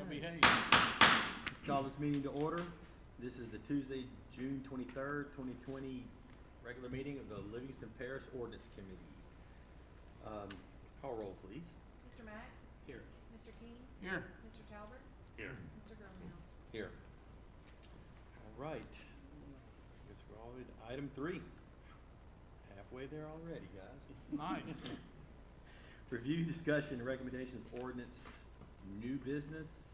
behave. Let's call this meeting to order. This is the Tuesday, June 23rd, 2020 regular meeting of the Livingston Parish Ordinance Committee. Call roll, please. Mr. Mack? Here. Mr. King? Here. Mr. Talbert? Here. Mr. Grumhouse? Here. All right. Guess we're all ready to item 3. Halfway there already, guys. Nice. Review, discussion, and recommendation of ordinance, new business.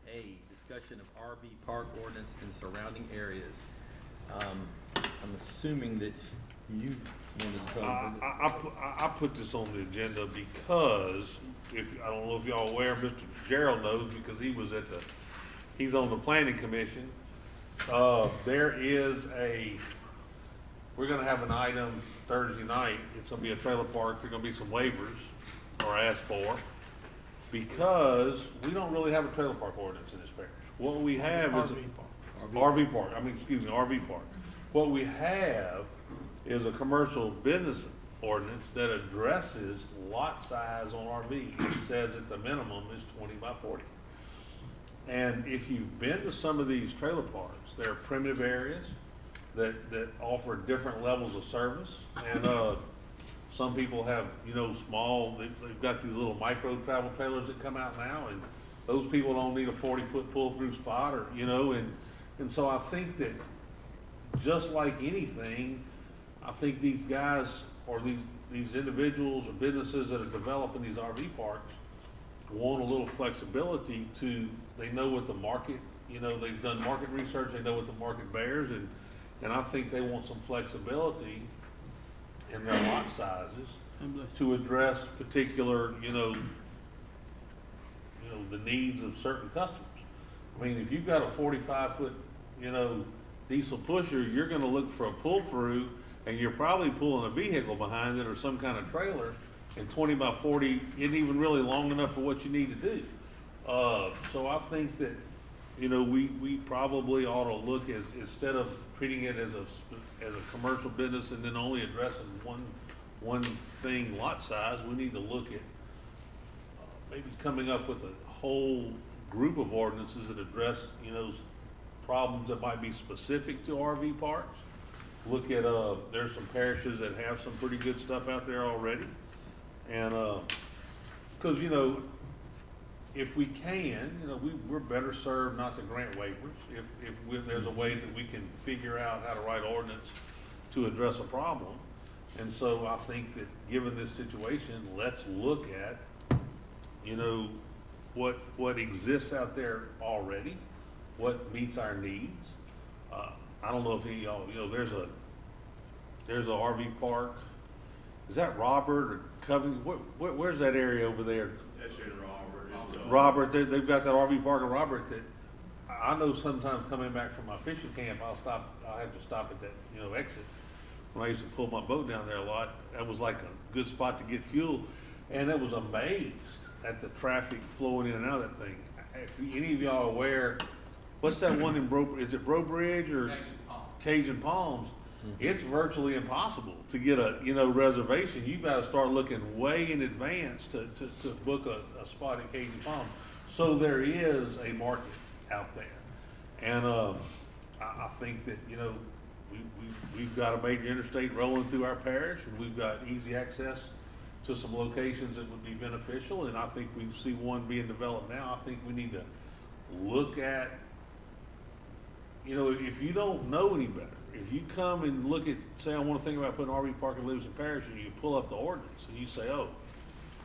A, discussion of RV park ordinance in surrounding areas. I'm assuming that you wanted to talk. I put this on the agenda because I don't know if y'all aware, Mr. Gerald knows because he's on the planning commission. We're gonna have an item Thursday night. It's gonna be a trailer park. There's gonna be some waivers or asked for because we don't really have a trailer park ordinance in this parish. What we have is RV park. What we have is a commercial business ordinance that addresses lot size on RVs. It says that the minimum is 20 by 40. And if you've been to some of these trailer parks, they're primitive areas that offer different levels of service. And some people have, they've got these little micro travel trailers that come out now, and those people don't need a 40-foot pull-through spot, and so I think that just like anything, I think these guys or these individuals or businesses that are developing these RV parks want a little flexibility they know what the market, they've done market research, they know what the market bears, and I think they want some flexibility in their lot sizes to address particular, the needs of certain customers. I mean, if you've got a 45-foot, diesel pusher, you're gonna look for a pull-through, and you're probably pulling a vehicle behind it or some kind of trailer, and 20 by 40 isn't even really long enough for what you need to do. So I think that, we probably ought to look instead of treating it as a commercial business and then only addressing one thing, lot size, we need to look at maybe coming up with a whole group of ordinances that address, problems that might be specific to RV parks. Look at, there's some parishes that have some pretty good stuff out there already. And, cause if we can, we're better served not to grant waivers. If there's a way that we can figure out how to write ordinance to address a problem. And so I think that given this situation, let's look at, what exists out there already, what meets our needs. I don't know if any of y'all, there's a RV park. Is that Robert or Covington? Where's that area over there? That's in Robert. Robert, they've got that RV park in Robert that I know sometimes coming back from my fishing camp, I'll have to stop at that, exit. When I used to pull my boat down there a lot, that was like a good spot to get fuel. And I was amazed at the traffic flowing in and out of that thing. If any of y'all are aware, what's that one in is it Brobridge or Cajun Palms? It's virtually impossible to get a reservation. You've got to start looking way in advance to book a spot in Cajun Palms. So there is a market out there, and I think that we've got a major interstate rolling through our parish, and we've got easy access to some locations that would be beneficial. And I think we see one being developed now. I think we need to look at, if you don't know any better. If you come and look at, say, I want to think about putting an RV park in Livingston Parish, and you pull up the ordinance and you say, oh,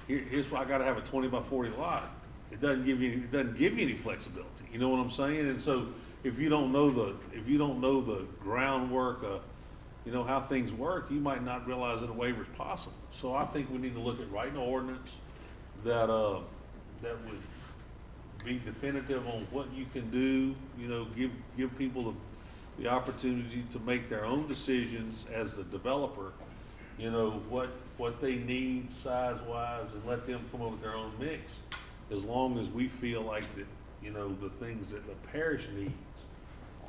here's why I got to have a 20 by 40 lot. It doesn't give you any flexibility. You know what I'm saying? And so if you don't know the groundwork, how things work, you might not realize that a waiver is possible. So I think we need to look at writing an ordinance that would be definitive on what you can do. Give people the opportunity to make their own decisions as the developer, what they need size-wise, and let them come up with their own mix, as long as we feel like that, the things that the parish needs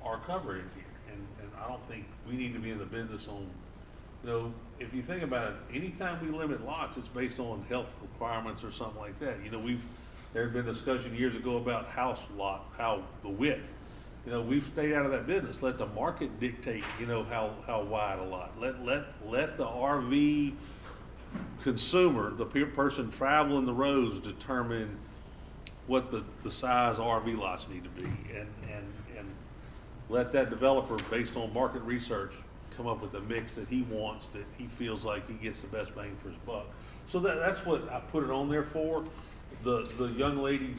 are covered in here. And I don't think we need to be in the business You know, if you think about it, anytime we limit lots, it's based on health requirements or something like that. You know, there had been discussion years ago about house lot, how the width. You know, we've stayed out of that business. Let the market dictate, you know, how wide a lot. Let the RV consumer, the person traveling the roads, determine what the size RV lots need to be, and let that developer, based on market research, come up with a mix that he wants, that he feels like he gets the best bang for his buck. So that's what I put it on there for. The young ladies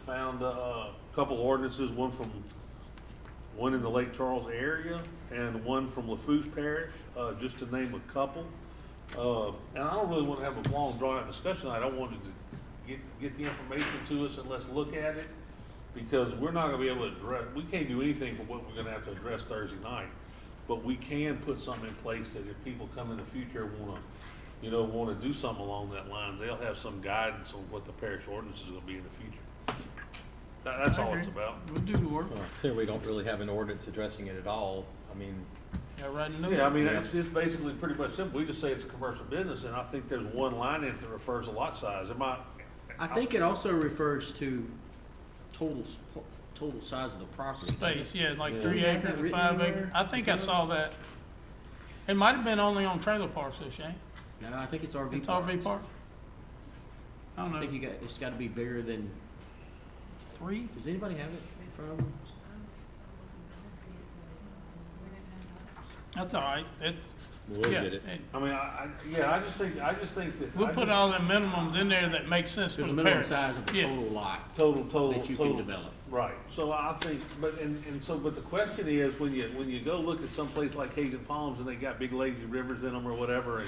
found a couple ordinances, one in the Lake Charles area and one from Lafourche Parish, just to name a couple. And I don't really want to have a long drawn out discussion. I don't want to get the information to us and let's look at it, because we're not gonna be able to address, we can't do anything for what we're gonna have to address Thursday night. But we can put something in place that if people come in the future wanna do something along that line, they'll have some guidance on what the parish ordinance is gonna be in the future. That's all it's about. We'll do the work. Well, here we don't really have an ordinance addressing it at all. I mean, Yeah, right in the. Yeah, I mean, it's basically pretty much simple. We just say it's a commercial business, and I think there's one line in it that refers to lot size. I think it also refers to total size of the property. Space, yeah, like Yeah. 3 You have acres that or written 5 anywhere? acres. I think I saw that. It might have been only on trailer parks though, Shane. No, I think it's RV It's parks. RV park? I don't I think know, it's gotta be bigger than, 3? does anybody have it in front of them? That's all right. we'll Yeah, get it. I mean, I just think that. We'll put all the minimums in there that make sense for There's a the minimum parents. size of the Yeah. total lot Total. that you can develop. Right, so I think, but the question is, when you go look at some place like Cajun Palms and they got big lazy rivers in them or whatever,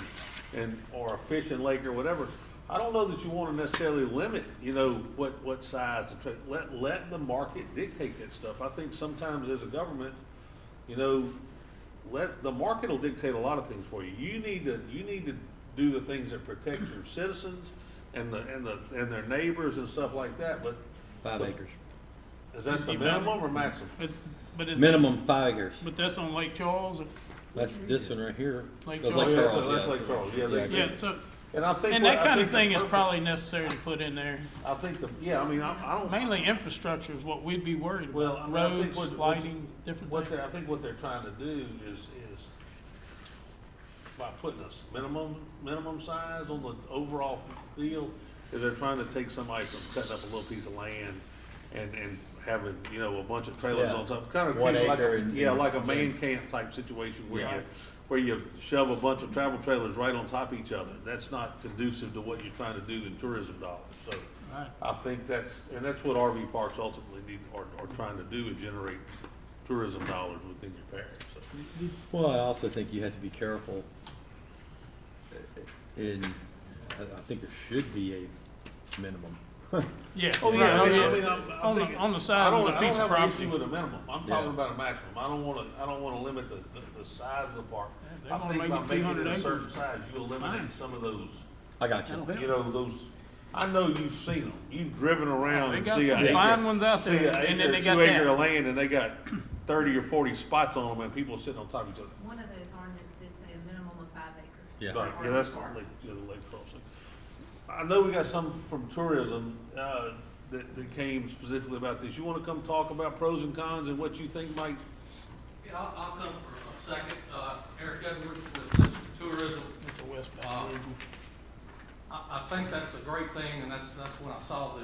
or a fishing lake or whatever, I don't know that you wanna necessarily limit, you know, what size, let the market dictate that stuff. I think sometimes as a government, you know, the market will dictate a lot of things for you. You need to do the things that protect your citizens and their neighbors and stuff like that, but. 5 So- acres. Is that the You found minimum or maximum? But is Minimum 5 acres. But that's on Lake Charles. That's this one right here. Lake The Charles. Yeah, Charles, that's yeah. Lake Charles, yeah, they- Yeah, so, And I think. and what- that I kind of think the thing is purpose- probably necessary to put in there. I think I don't. Mainly infrastructure is what we'd be worried Well, about. I mean, I think Roads, what- lighting, different What things. I think what they're trying to do is by putting a minimum size on the overall deal, is they're trying to take somebody from cutting up a little piece of land and having, you know, a bunch of trailers Yeah. on top, kind of 1 like, acre and- like a main camp type situation Yeah. where you shove a bunch of travel trailers right on top of each other. That's not conducive to what you're trying to do in tourism dollars, so. Right. I think that's what RV parks ultimately are trying to do, is generate tourism dollars within your parish, so. Well, I also think you have to be careful I think there should be a minimum. Yeah. Oh, yeah, right, I mean, I'm On the, thinking- on the I side don't, of I the don't piece of have an property. issue with a minimum, I'm Yeah. talking about a maximum, I don't wanna limit the size of the park. They're I gonna think make by it making 200 it a acres. certain size, you eliminate Fine. some of those, I got you. That'll help. you know, those, I know you've seen them, you've driven around They and got see some an acre. fine ones out See there, an and then acre, they got 2 acre that. of land, and they got 30 or 40 spots on them, and people are sitting on top of each other. One of those ordinance did say a minimum of 5 acres. Yeah. Right, yeah, that's the lake, the lake crossing. I know we got some from tourism, that came specifically about this. You wanna come talk about pros and cons and what you think might, Yeah, I'll come for a second. Eric Edwards with Tourism. It's the West Baton Uh, region. I think that's a great thing, and that's when I saw the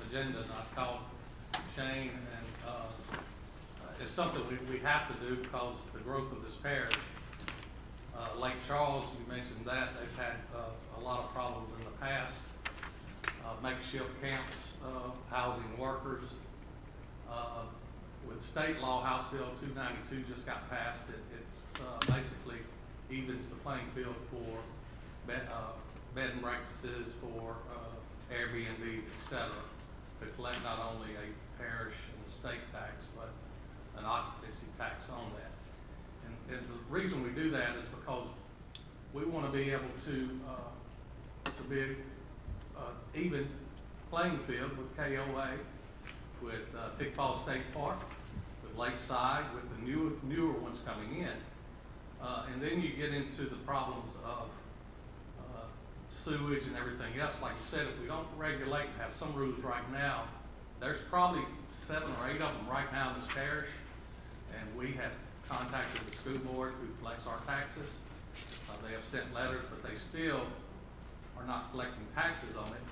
agenda, and I called Shane, and, it's something we have to do because the growth of this parish. Lake Charles, you mentioned that, they've had, a lot of problems in the past. Makeshift camps, housing workers. With state law, House Bill 292 just got passed, it's basically evens the playing field for bed and breakfasts, for Airbnbs, et cetera, to collect not only a parish and estate tax, but an occupancy tax on that. And the reason we do that is because we want to be able to be even playing field with KOA, with Tickfall State Park, with Lakeside, with the newer ones coming in. And then you get into the problems of sewage and everything else. Like you said, if we don't regulate and have some rules right now, there's probably 7 or 8 of them right now in this parish. And we have contacted the school board who collects our taxes. They have sent letters, but they still are not collecting taxes on it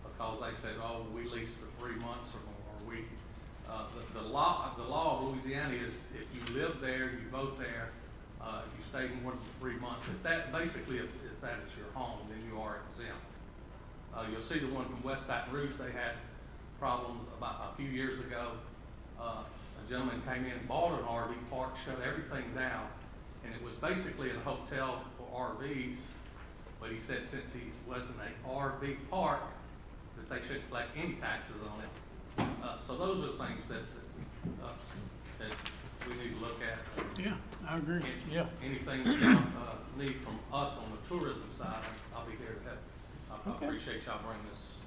because they said, oh, we lease for 3 months or we, the law of Louisiana is if you live there, you vote there, if you stay more than 3 months, if that, basically if that is your home, then you are exempt. You'll see the one from West Baton Rouge, they had problems about a few years ago. A gentleman came in and bought an RV park, shut everything down, and it was basically a hotel for RVs, but he said since he wasn't an RV park, that they shouldn't collect any taxes on it. So those are things that we need to look at. Yeah, I agree, yeah. Anything that y'all need from us on the tourism side, I'll be here to help. I Okay. appreciate y'all bringing this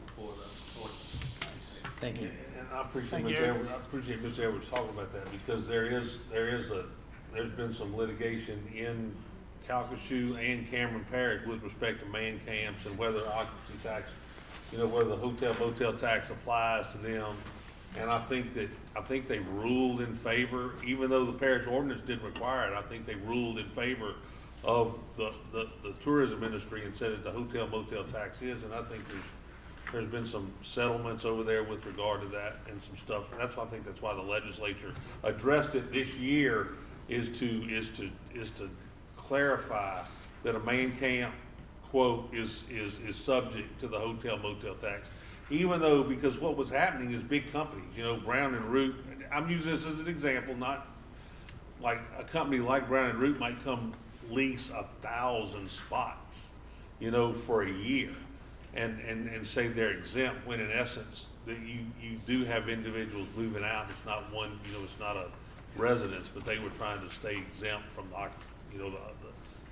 before the ordinance. Thank you. And I appreciate Thank Mr. you. Edwards, I appreciate Mr. Edwards talking about that, because there's been some litigation in Calcasieu and Cameron Parish with respect to man camps and whether occupancy tax, whether the hotel motel tax applies to them. And I think they've ruled in favor, even though the parish ordinance didn't require it, I think they ruled in favor of the tourism industry and said that the hotel motel tax is, and I think there's been some settlements over there with regard to that and some stuff. And that's why the legislature addressed it this year is to clarify that a man camp, quote, is subject to the hotel motel tax. Even though, because what was happening is big companies, Brown and Root, I'm using this as an example, not like a company like Brown and Root might come lease 1,000 spots, for a year and say they're exempt, when in essence that you do have individuals moving out. It's not one, it's not a residence, but they were trying to stay exempt from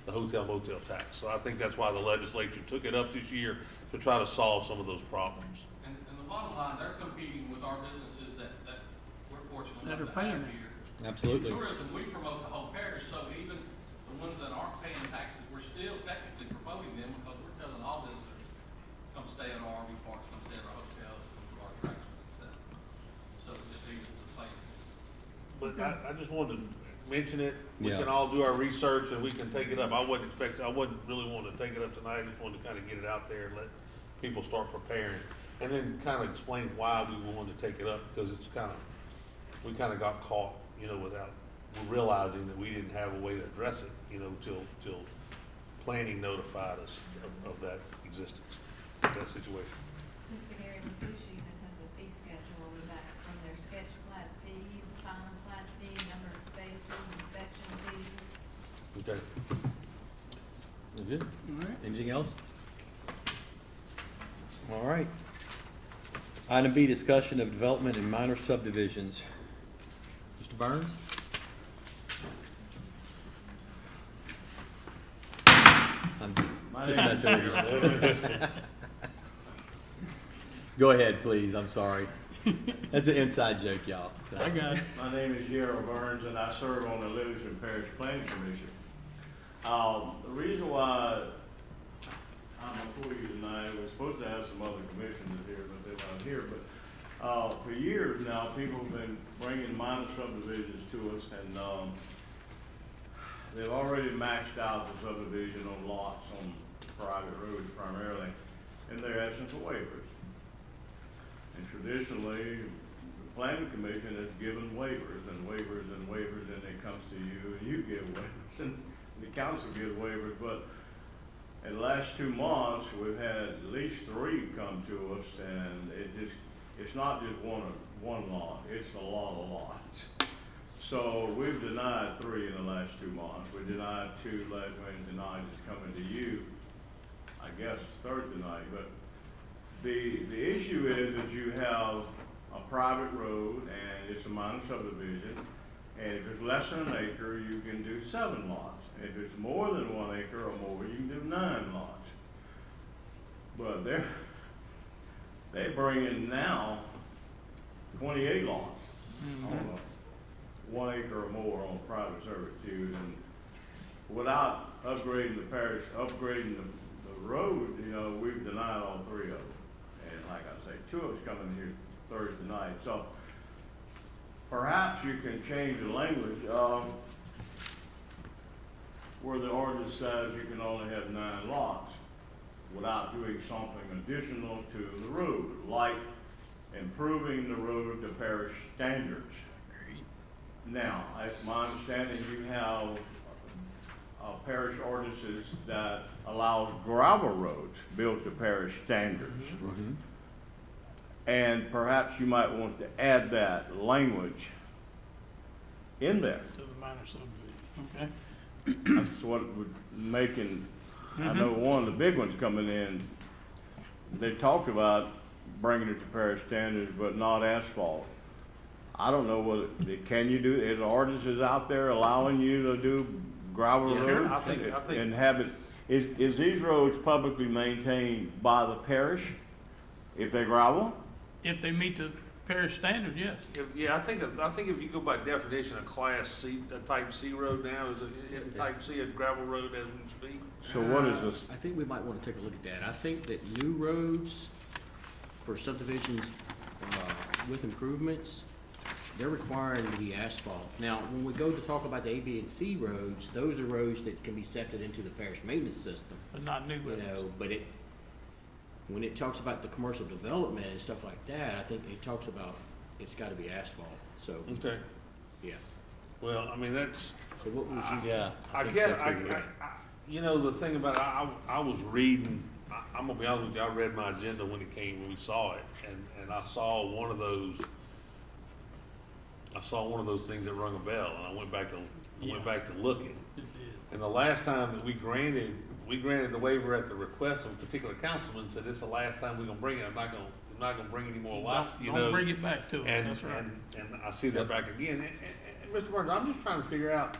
the hotel motel tax. So I think that's why the legislature took it up this year, to try to solve some of those problems. And the bottom line, they're competing with our businesses that we're fortunate That enough are to have paying. here. Absolutely. In tourism, we promote the whole parish, so even the ones that aren't paying taxes, we're still technically promoting them because we're telling all visitors, come stay at our RV parks, come stay at our hotels, come to our attractions, etc. So it just evens the playing field. But I just wanted to mention it. We Yeah. can all do our research and we can take it up. I wasn't really wanting to take it up tonight. I just wanted to kind of get it out there and let people start preparing. And then kind of explain why we wanted to take it up, because we kind of got caught, without realizing that we didn't have a way to address it, till planning notified us of that existence, that situation. Mr. Gary Mafucci even has a fee schedule with that from their sketch plat fee, final plat fee, number of spaces, inspection fees. Okay. Good. All right. Anything else? All right. Item B, discussion of development in minor subdivisions. Mr. Burns? I'm just messing with you. Go ahead, please. I'm sorry. That's an inside joke, y'all. So. I got it. My name is Gerald Burns, and I serve on the Livingston Parish Planning Commission. The reason why I'm before you tonight, we're supposed to have some other commissioners here, but they're not here. But for years now, people have been bringing minor subdivisions to us, and they've already maxed out the subdivision on lots on private roads primarily, and they're asking for waivers. And traditionally, the planning commission has given waivers and waivers and waivers, and it comes to you and you give waivers, and the council gives waivers. But in the last 2 months, we've had at least 3 come to us, and it's not just one lot, it's a lot of lots. So we've denied 3 in the last 2 months. We denied 2 last Wednesday night, it's coming to you, I guess, Thursday night. But the issue is that you have a private road and it's a minor subdivision, and if it's less than an acre, you can do 7 lots. If it's more than 1 acre or more, you can do 9 lots. But they bring in now 28 lots. 1 acre or more on private servitude, and without upgrading the parish, upgrading the road, you know, we've denied all 3 of them. And like I say, 2 of us coming here Thursday night, so perhaps you can change the language, where the ordinance says you can only have 9 lots without doing something additional to the road, like improving the road to parish standards. Now, it's my understanding you have parish ordinances that allows gravel roads built to parish standards. And perhaps you might want to add that language in there. To the minor subdivision, okay? That's what it would make, and I know one of the big ones coming in, they talked about bringing it to parish standards, but not asphalt. I don't know whether, can you do, is ordinances out there allowing you to do gravel Yeah, sure. roads? I think- And have it, is these roads publicly maintained by the parish if they gravel? If they meet the parish standard, yes. Yeah, I think if you go by definition, a class C, a type C road now is a type C, a gravel road as we speak. So what is this? I think we might wanna take a look at that. I think that new roads for subdivisions, with improvements, they're requiring to be asphalt. Now, when we go to talk about the A, B, and C roads, those are roads that can be septed into the parish maintenance system, But not new you roads. know, but when it talks about the commercial development and stuff like that, I think it talks about it's gotta be asphalt, so, Okay. yeah. Well, I mean, that's, So what was you? Yeah. I think get, so too. you know, the thing about it, I was reading, I'm gonna be honest with you, I read my agenda when when we saw it, and I saw one of those things that rung a bell, and I went back to looking. It did. And the last time that we granted the waiver at the request of a particular councilman, said this is the last time we're gonna bring it, I'm not gonna bring any more lots, you know. Don't bring it back to us, And, that's right. and I see that back again, and Mr. Burns, I'm just trying to figure out,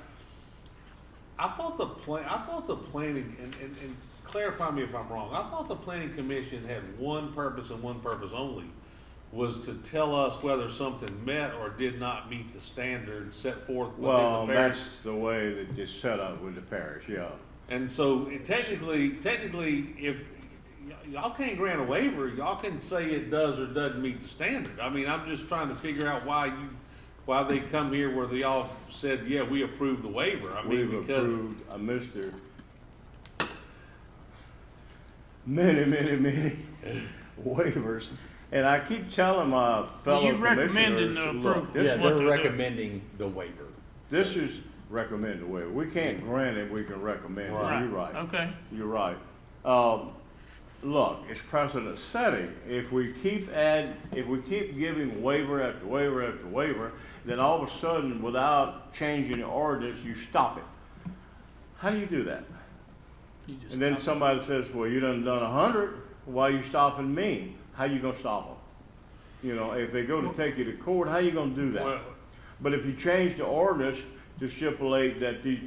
I thought the planning, and clarify me if I'm wrong, I thought the planning commission had one purpose and one purpose only, was to tell us whether something met or did not meet the standards set forth within Well, the parish. that's the way that it's set up with the parish, yeah. And so technically, if y'all can't grant a waiver, y'all can say it does or doesn't meet the standard. I mean, I'm just trying to figure out why they come here where they all said, yeah, we approve the waiver. I mean, We've because, approved many waivers, and I keep telling my fellow you recommended commissioners, the look, approval. this Yeah, is what they're to do. recommending the waiver. this is recommended waiver. We can't grant it, we can recommend it. You're right. Okay, You're right. Look, it's precedent setting. If we keep giving waiver after waiver after waiver, then all of a sudden, without changing the ordinance, you stop it. How do you do that? you just. And then stop it. somebody says, well, you done 100, why you stopping me? How you gonna stop them? You know, if they go to take you to court, how you gonna do that? well, But if you change the ordinance to stipulate that these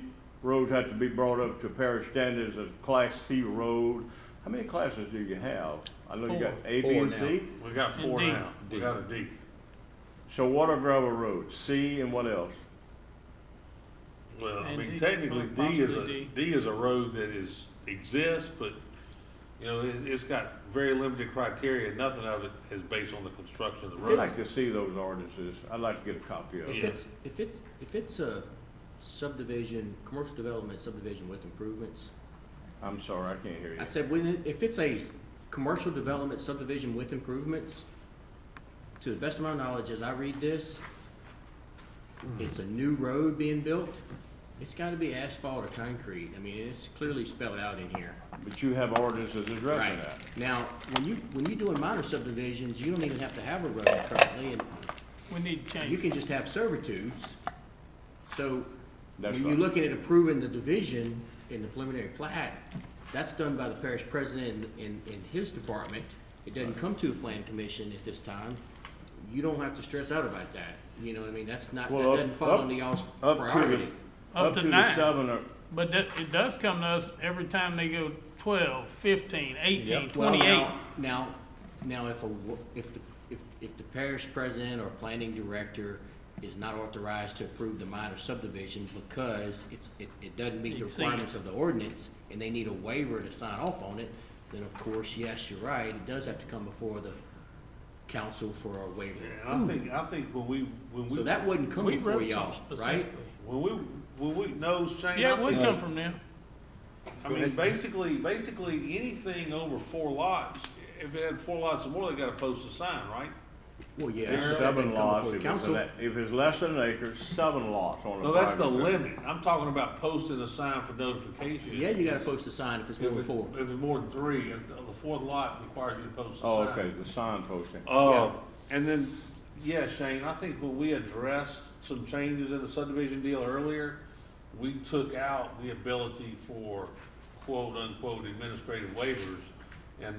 roads have to be brought up to parish standards as Class C road, how many classes do you have? I know you got A, B, Four and now. C. we got 4 D. now. We got a D. So what are gravel roads? C and what else? Well, I And mean, D, technically, possibly D is a road that exists, but, you know, it's got very limited criteria. Nothing of it is based on the construction of the I'd road. like to see those ordinances. I'd like to get a copy of it. If it's a subdivision, commercial development subdivision with improvements, I'm sorry, I can't hear you. I said, if it's a commercial development subdivision with improvements, to the best of my knowledge, as I read this, it's a new road being built, it's gotta be asphalt or concrete. I mean, it's clearly spelled out in here. But you have ordinances addressing Right. that. Now, when you're doing minor subdivisions, you don't even have to have a road currently, and We need to change. you can just have servitudes. So, That's when right. you're looking at approving the division in the preliminary plat, that's done by the parish president in his department. It doesn't come to the plan commission at this time. You don't have to stress out about that. You know what I mean? That Well, doesn't fall into y'all's Up to the, prerogative. Up to the 9. 7 or, But it does come to us every time they go 12, 15, 18, Yep. Well, 28. now, if the parish president or planning director is not authorized to approve the minor subdivision because it doesn't meet the Exceeds. requirements of the ordinance, and they need a waiver to sign off on it, then of course, yes, you're right, it does have to come before the council for a waiver. And I think when we. So that wouldn't come We before wrote y'all, something right? specifically. When we, no, Shane, Yeah, I it would think, come from them. I mean, basically, anything over 4 lots, if it had 4 lots or more, they gotta post a sign, right? Well, yeah. It's that 7 would come lots, before the if it's, council. if it's less than an acre, 7 lots on a No, that's the private road. limit. I'm talking about posting a sign for notification. Yeah, you gotta post a sign if it's more than 4. If it's more than 3, if the 4th lot requires you to post a sign. Oh, okay, the sign posting. And then, yeah, Shane, I think when we addressed some changes in the subdivision deal earlier, we took out the ability for quote-unquote administrative waivers. And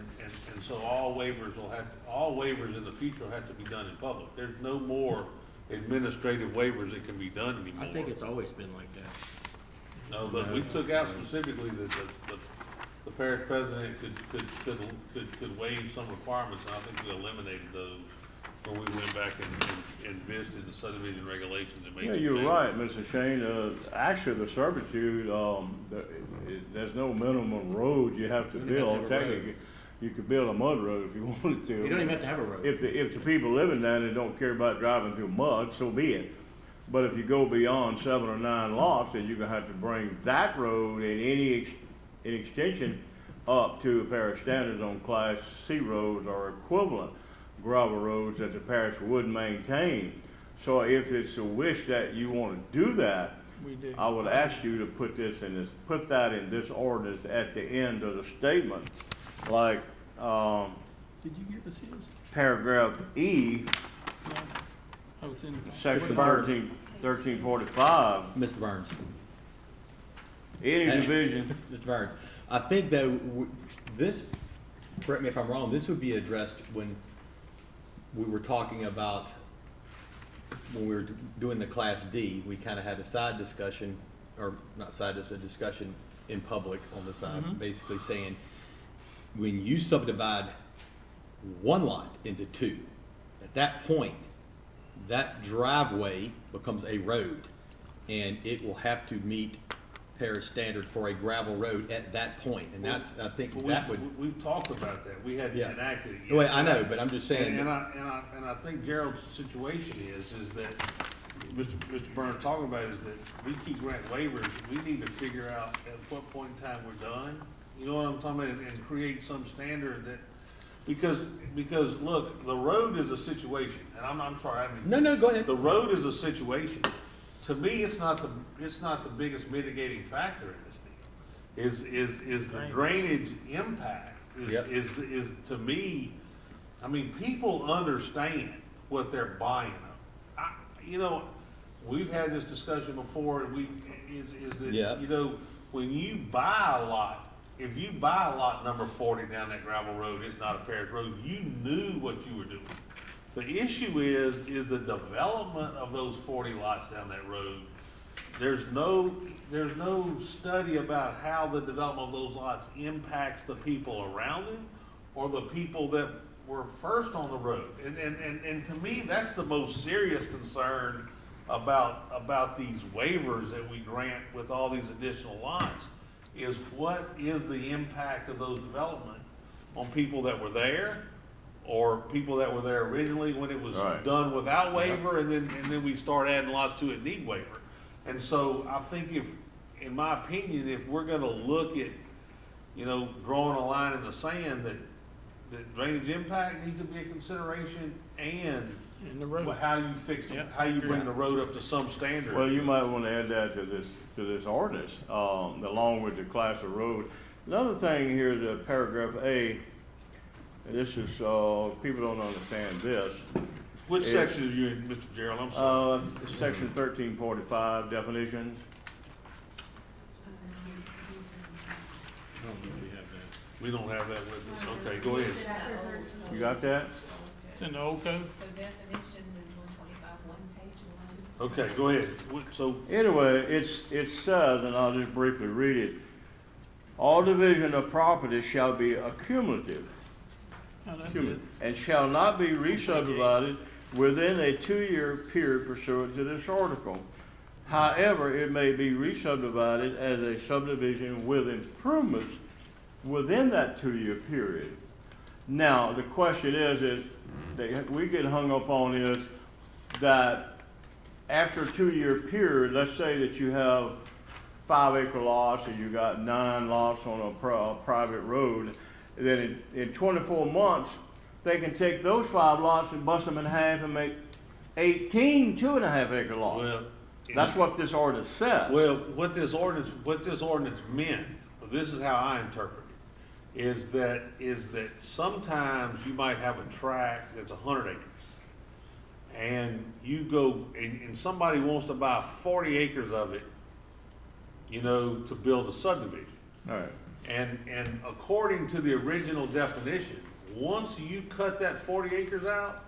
so all waivers in the future will have to be done in public. There's no more administrative waivers that can be done anymore. I think it's always been like that. No, but we took out specifically that the parish president could waive some requirements, and I think we eliminated those when we went back and visited the subdivision regulations and made Yeah, some you're changes. right, Mr. Shane, actually, the servitude, there's no minimum road you have to You don't have to build, have a road. technically. You could build a mud road if you wanted to. You don't even have to have a road. If the people living down there don't care about driving through mud, so be it. But if you go beyond 7 or 9 lots, then you're gonna have to bring that road and any extension up to parish standards on Class C roads or equivalent gravel roads that the parish would maintain. So if it's a wish that you wanna do that, We do. I would ask you to put that in this ordinance at the end of the statement, like, Did you give us his? paragraph E, Oh, it's in the. section Mr. Burns. 1345, Mr. Burns. any division, Mr. Burns, I think that this, correct me if I'm wrong, this would be addressed when we were talking about, when we were doing the Class D, we kind of had a side discussion, or not side, just a discussion in public on the side, basically saying, when you subdivide one lot into 2, at that point, that driveway becomes a road, and it will have to meet parish standard for a gravel road at that point, and that's, I think But that would, we've talked about that. We hadn't Yeah. enacted it yet. well, I know, but I'm just saying. And I think Gerald's situation is that, Mr. Burns talking about is that we keep granting waivers, we need to figure out at what point in time we're done. You know what I'm talking about, and create some standard that, because look, the road is a situation, and I'm sorry, I mean. No, go ahead. The road is a situation. To me, it's not the biggest mitigating factor in this deal. Is the drainage impact, Yep. is to me, I mean, people understand what they're buying. You know, we've had this discussion before, and is that, Yeah. you know, when you buy a lot, if you buy a lot number 40 down that gravel road, it's not a parish road, you knew what you were doing. The issue is the development of those 40 lots down that road. There's no study about how the development of those lots impacts the people around them or the people that were first on the road. And to me, that's the most serious concern about these waivers that we grant with all these additional lots, is what is the impact of those development on people that were there, or people that were there originally when it was Right. done without waiver, and then we start adding lots to it need waiver. And so I think in my opinion, if we're gonna look at, you know, drawing a line in the sand, that drainage impact needs to be a consideration, and In the road. how you fix it, Yep. how you bring the road up to some standard. well, you might want to add that to this ordinance, along with the class of road. Another thing here, the paragraph A, and this is, people don't understand this. Which It- section is you in, Mr. Gerald? I'm sorry. Section 1345, definitions. I don't think we have that. We don't have that with us. Okay, go ahead. You got that? It's in the old code. So definitions is 125, one page one. Okay, go ahead. So, Anyway, it says, and I'll just briefly read it, all division of property shall be accumulative, Oh, that's it. and shall not be re-subdivided within a 2-year period pursuant to this article. However, it may be re-subdivided as a subdivision with improvements within that 2-year period. Now, the question is we get hung up on is that after a 2-year period, let's say that you have 5-acre lots and you got 9 lots on a private road, then in 24 months, they can take those 5 lots and bust them in half and make 18 2.5-acre lots. Well, That's what this ordinance says. Well, what this ordinance meant, this is how I interpret it, is that sometimes you might have a tract that's 100 acres. And you go, and somebody wants to buy 40 acres of it, you know, to build a subdivision. All right. And according to the original definition, once you cut that 40 acres out,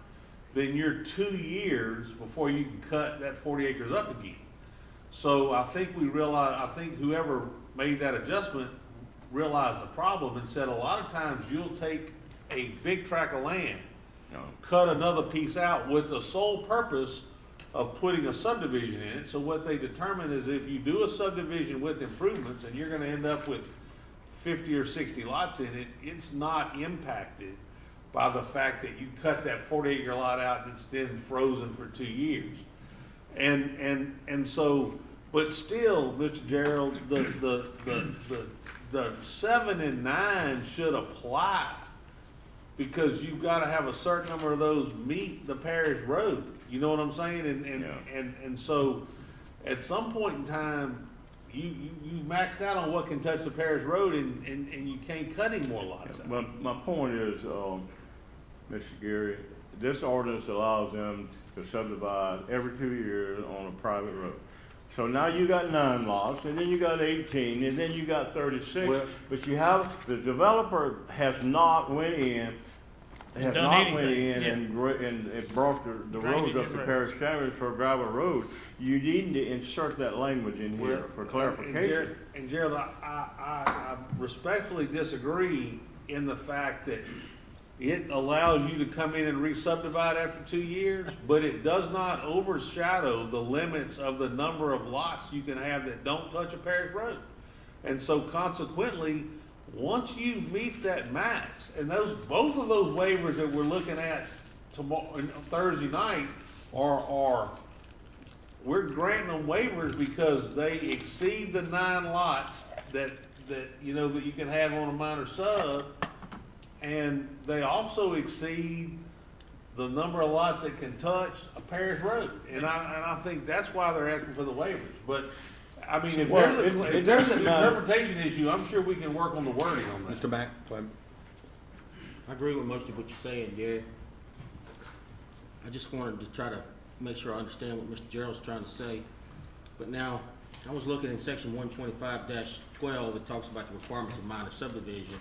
then you're 2 years before you can cut that 40 acres up again. So I think whoever made that adjustment realized the problem and said a lot of times you'll take a big tract of land, cut another piece out with the sole purpose of putting a subdivision in it. So what they determine is if you do a subdivision with improvements and you're gonna end up with 50 or 60 lots in it, it's not impacted by the fact that you cut that 40-acre lot out and it's then frozen for 2 years. And so, but still, Mr. Gerald, the 7 and 9 should apply because you've got to have a certain number of those meet the parish road. You know what I'm saying? And so, at some point in time, you've maxed out on what can touch the parish road, and you can't cut any more lots out. Well, my point is, Mr. Gary, this ordinance allows them to subdivide every 2 years on a private road. So now you got 9 lots, and then you got 18, and then you got 36, Well, but the developer has not went in, And done anything, yeah. and it brought the roads Drainage up and to roads. parish standards for a gravel road. You need to insert that language in here for clarification. And Gerald, I respectfully disagree in the fact that it allows you to come in and re-subdivide after 2 years, but it does not overshadow the limits of the number of lots you can have that don't touch a parish road. And so consequently, once you meet that max, and both of those waivers that we're looking at tomorrow, Thursday night, we're granting them waivers because they exceed the 9 lots that you know that you can have on a minor sub, and they also exceed the number of lots that can touch a parish road. And I think that's why they're asking for the waivers. But I mean, if there's an interpretation issue, I'm sure we can work on the wording on that. Mr. Mack, go ahead. I agree with most of what you're saying, Gary. I just wanted to try to make sure I understand what Mr. Gerald's trying to say. But now, I was looking in section 125-12, it talks about the requirements of minor subdivision.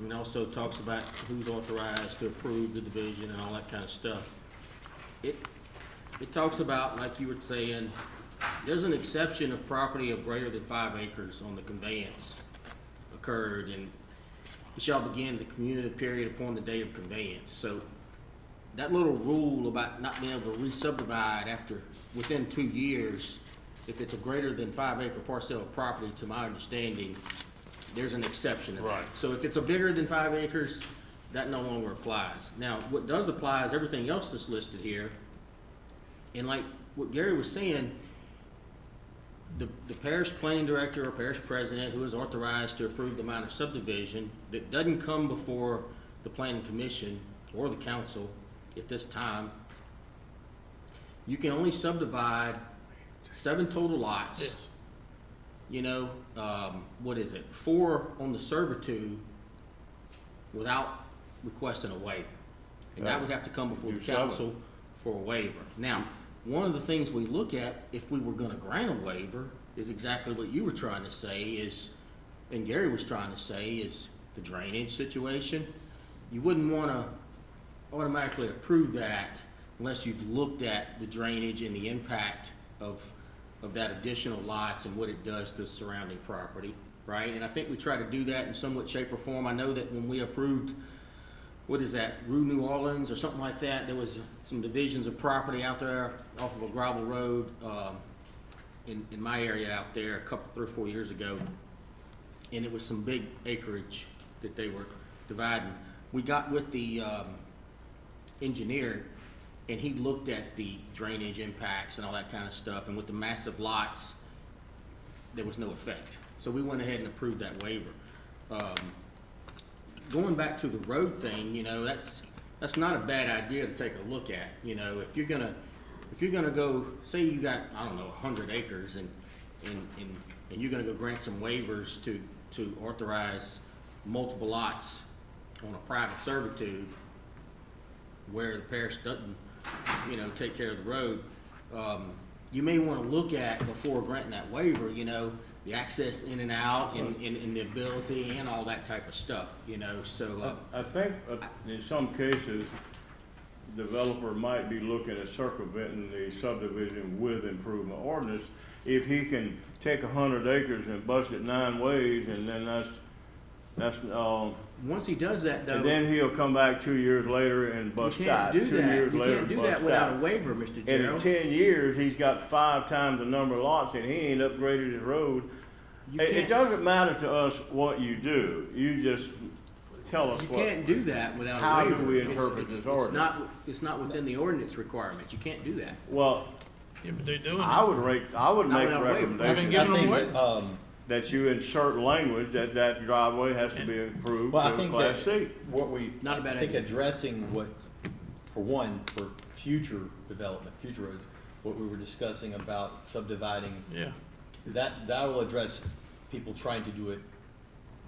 And it also talks about who's authorized to approve the division and all that kind of stuff. It talks about, like you were saying, there's an exception of property of greater than 5 acres on the conveyance occurred, and it shall begin the cumulative period upon the date of conveyance. So that little rule about not being able to re-subdivide within 2 years, if it's a greater than 5-acre parcel of property, to my understanding, there's an exception to that. Right. So if it's a bigger than 5 acres, that no longer applies. Now, what does apply is everything else that's listed here. And like what Gary was saying, the parish planning director or parish president who is authorized to approve the minor subdivision that doesn't come before the planning commission or the council at this time, you can only subdivide 7 total lots. Yes. You know, 4 on the servitude without requesting a waiver. And that would have to come before the Do 7. council for a waiver. Now, one of the things we look at, if we were gonna grant a waiver, is exactly what you were trying to say and Gary was trying to say, is the drainage situation. You wouldn't wanna automatically approve that unless you've looked at the drainage and the impact of that additional lots and what it does to the surrounding property, right? And I think we try to do that in somewhat shape or form. I know that when we approved what is that, Rue New Orleans or something like that. There was some divisions of property out there off of a gravel road, in my area out there, 3 or 4 years ago. And it was some big acreage that they were dividing. We got with the, engineer, and he looked at the drainage impacts and all that kind of stuff, and with the massive lots, there was no effect. So we went ahead and approved that waiver. Going back to the road thing, you know, that's not a bad idea to take a look at. You know, if you're gonna go, say you got, I don't know, 100 acres, and you're gonna go grant some waivers to authorize multiple lots on a private servitude where the parish doesn't, you know, take care of the road, you may wanna look at, before granting that waiver, you know, the access in and out, and the ability, and all that type of stuff, you know, so, I think in some cases, developer might be looking at circumventing the subdivision with improvement ordinance. If he can take 100 acres and bust it 9 ways, and then that's, once he does that, though. and then he'll come back 2 years later and bust You that. can't do 2 that. years You later can't do bust that without a that. waiver, Mr. And in Gerald. 10 years, he's got 5 times the number of lots, and he ain't upgraded his road. You It can't- doesn't matter to us what you do, you just tell us You what. can't do that without a How do waiver. we It's- interpret it's- this ordinance? It's not within the ordinance requirements. You can't do that. Well, Yeah, but they're doing I it. would make Not the without a waiver. I've been recommendation giving I them think away. that, that you insert language that driveway has to be improved well, I to think Class that C. what we, Not a bad I think idea. addressing what, for one, for future development, future roads, what we were discussing about subdividing, Yeah, that will address people trying to do it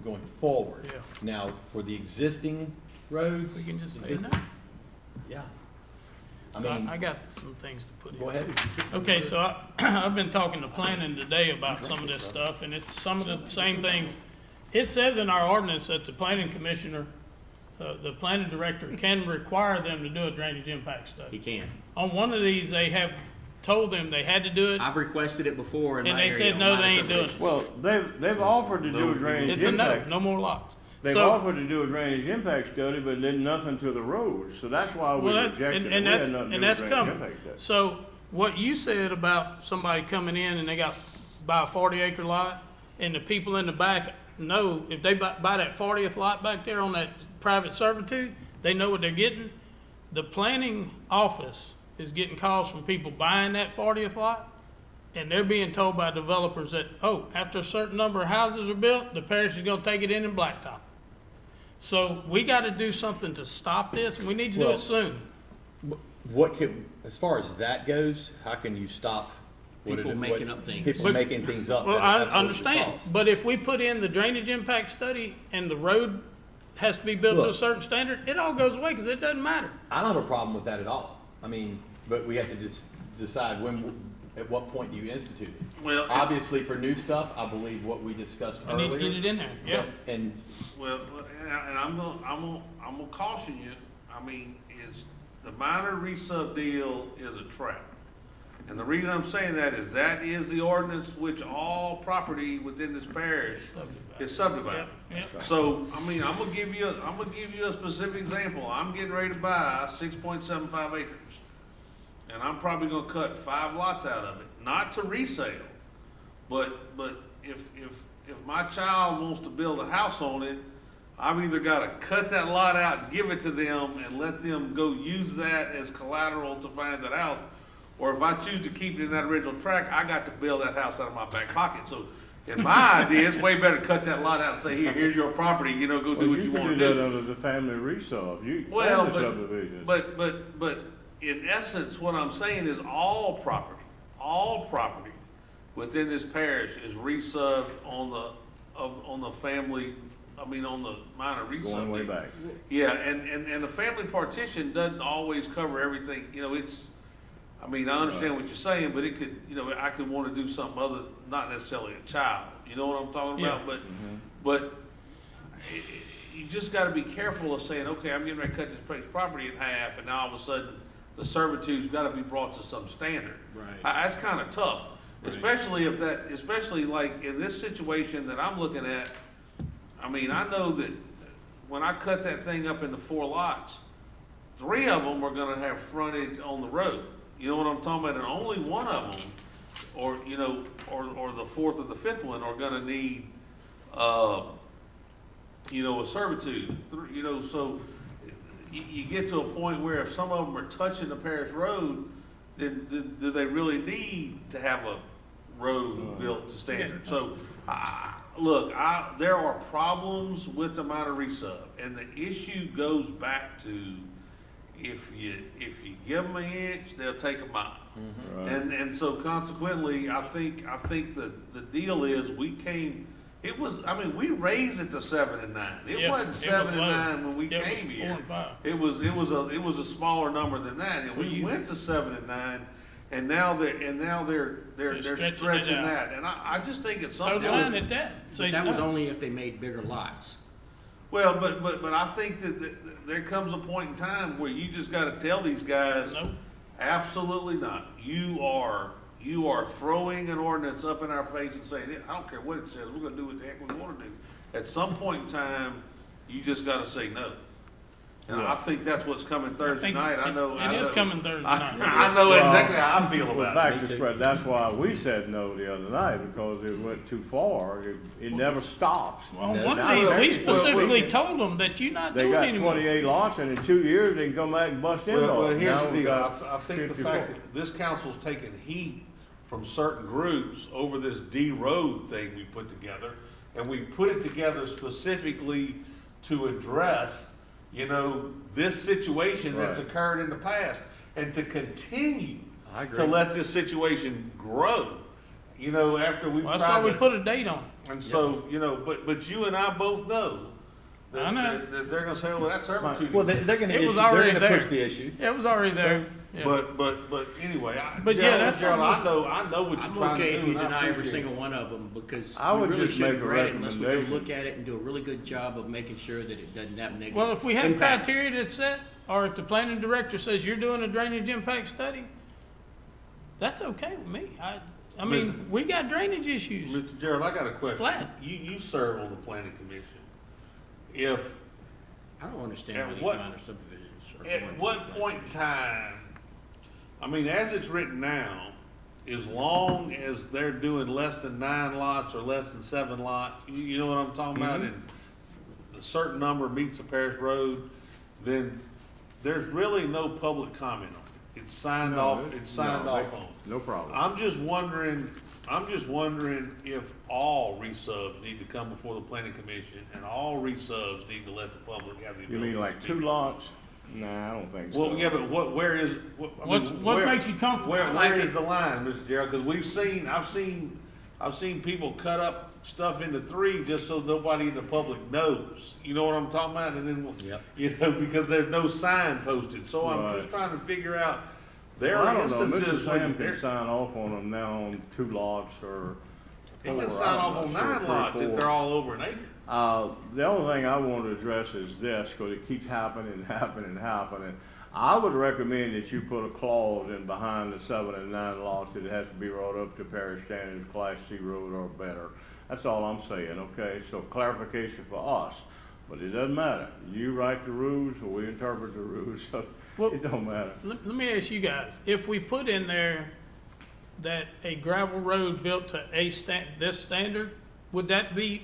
going forward. Yeah. Now, for the existing roads. we can just say exist- no. Yeah. I So mean, I got some things to put in. go ahead. Okay, so I've been talking to planning today about some of this stuff, and it's some of the same things. It says in our ordinance that the planning commissioner, the planning director can require them to do a drainage impact He study. can. On one of these, they have told them they had to do it, I've requested it before in and my they area. said, on no, my they ain't doing subdivision. it. Well, they've offered to do a drainage It's a no, impact. no more lots. They've So- offered to do a drainage impact study, but did nothing to the roads, so that's why we Well, that, rejected it. and We had that's, nothing to and do with that's drainage coming. impact study. So what you said about somebody coming in and they got, buy a 40-acre lot, and the people in the back know, if they buy that 40th lot back there on that private servitude, they know what they're getting. The planning office is getting calls from people buying that 40th lot, and they're being told by developers that, oh, after a certain number of houses are built, the parish is gonna take it in and blacktop. So we gotta do something to stop this, and we need to do Well, it soon. What can, as far as that goes, how can you stop? what People it- making what- up things. People But- making things up. Well, that I are absolutely understand, false. but if we put in the drainage impact study and the road has to be built to a Look. certain standard, it all goes away, because it doesn't matter. I don't have a problem with that at all. I mean, but we have to just decide at what point do you institute it? Well, Obviously, for new stuff, I believe what we discussed I need to earlier. get it in there, yeah. And well, and I'm gonna caution you, I mean, the minor resub deal is a trap. And the reason I'm saying that is the ordinance which all property within this parish is subdivided. Yep, yep. So, I mean, I'm gonna give you a specific example. I'm getting ready to buy 6.75 acres. And I'm probably gonna cut 5 lots out of it, not to resale. But if my child wants to build a house on it, I've either gotta cut that lot out and give it to them and let them go use that as collateral to finance that house. Or if I choose to keep it in that original tract, I got to build that house out of my back pocket. So in my idea, it's way better to cut that lot out and say, here's your property, go do Well, what you can wanna do that do. under the family resub, Well, family subdivision. but in essence, what I'm saying is all property within this parish is resubbed on the family, on the minor resub. Going way back. Yeah, and the family partition doesn't always cover everything, I understand what you're saying, but it could, I could wanna do something other, not necessarily a child, you know what I'm talking about? Yeah. But you just gotta be careful of saying, okay, I'm getting ready to cut this property in half, and now all of a sudden, the servitude's gotta be brought to some standard. Right. That's kinda tough, especially especially like in this situation that I'm looking at, I know that when I cut that thing up into 4 lots, 3 of them are gonna have frontage on the road. You know what I'm talking about? And only one of them, or, you know, or the 4th or the 5th one are gonna need, you know, a servitude. You know, so you get to a point where if some of them are touching the parish road, then do they really need to have a road built to standard? So, look, there are problems with the minor resub, and the issue goes back to if you give them an inch, they'll take a mile. Right. And so consequently, I think the deal is we raised it to 7 and 9. It Yeah, wasn't it was 7 and low. 9 when we It was came 4 here. and 5. It was a smaller number than that, and we went to 7 and 9, and now they're They're stretching it stretching out. that, and I just think it's So something. line at that. But Say that was no. only if they made bigger lots. Well, but I think that there comes a point in time where you just gotta tell these guys, Nope. absolutely not. You are throwing an ordinance up in our face and saying, I don't care what it says, we're gonna do what the heck we wanna do. At some point in time, you just gotta say no. And I think that's what's coming Thursday night. I know. It is coming Thursday night. I know exactly how I feel Well, about back it. to spread, that's why we said no the other night, because it went too far. It never stops. Well, No, one no, of these, no. we Well, specifically we- told them that you're not They doing got anymore. 28 lots, and in 2 years, they can come back and bust in Well, on it. here's Now the we deal. got I think the 54. fact that this council's taking heat from certain groups over this D road thing we put together, and we put it together specifically to address, you know, this situation that's Right. occurred in the past, and to continue I agree. to let this situation grow, you know, after we've Well, that's tried why we to. put a date on it. And so, you know, but you and I both know I know. that they're gonna say, well, that's servitude. Well, they're gonna It was issue, they're already gonna push there. the issue. Yeah, it was already there. Yeah. But anyway, But yeah, that's Gerald, I something- know what you're I'm trying to do. okay if you and I deny every appreciate it. single one of them, because I we would really just shouldn't make a grant it unless we go recommendation. look at it and do a really good job of making sure that it doesn't have negative. Well, if we have impact. criteria that's set, or if the planning director says you're doing a drainage impact study, that's okay with me. I mean, we got drainage issues. Mr. Gerald, I got a question. Flat. You serve on the planning commission. If, I don't understand At how these what- minor subdivisions are going at to what the point in planning time, I mean, as it's written now, as long as they're doing less than 9 lots or less than 7 lots, you know what I'm talking about? Mm-hmm. And a certain number meets the parish road, then there's really no public comment on it. It's signed off on. No problem. I'm just wondering if all resubs need to come before the planning commission, and all resubs need to let the public have the ability. You mean like to 2 speak. lots? Nah, I don't think so. Well, yeah, but where is, I mean, What makes you comfortable? I Where like is it. the line, Mr. Gerald? Because I've seen people cut up stuff into 3 just so nobody in the public knows. You know what I'm talking about? And then, Yep. you know, because there's no sign posted. So I'm Right. just trying to figure out, there Well, I are don't know, Mr. instances Sam when can sign off on them now on 2 lots or he 4. can sign off on I'm not sure, 9 3, lots if 4. they're all over an acre. The only thing I want to address is this, because it keeps happening. I would recommend that you put a clause in behind the 7 and 9 lots that it has to be brought up to parish standards, Class C road or better. That's all I'm saying, okay? So clarification for us, but it doesn't matter. You write the rules or we interpret the rules, so Well- it don't matter. Let me ask you guys, if we put in there that a gravel road built to this standard, would that be,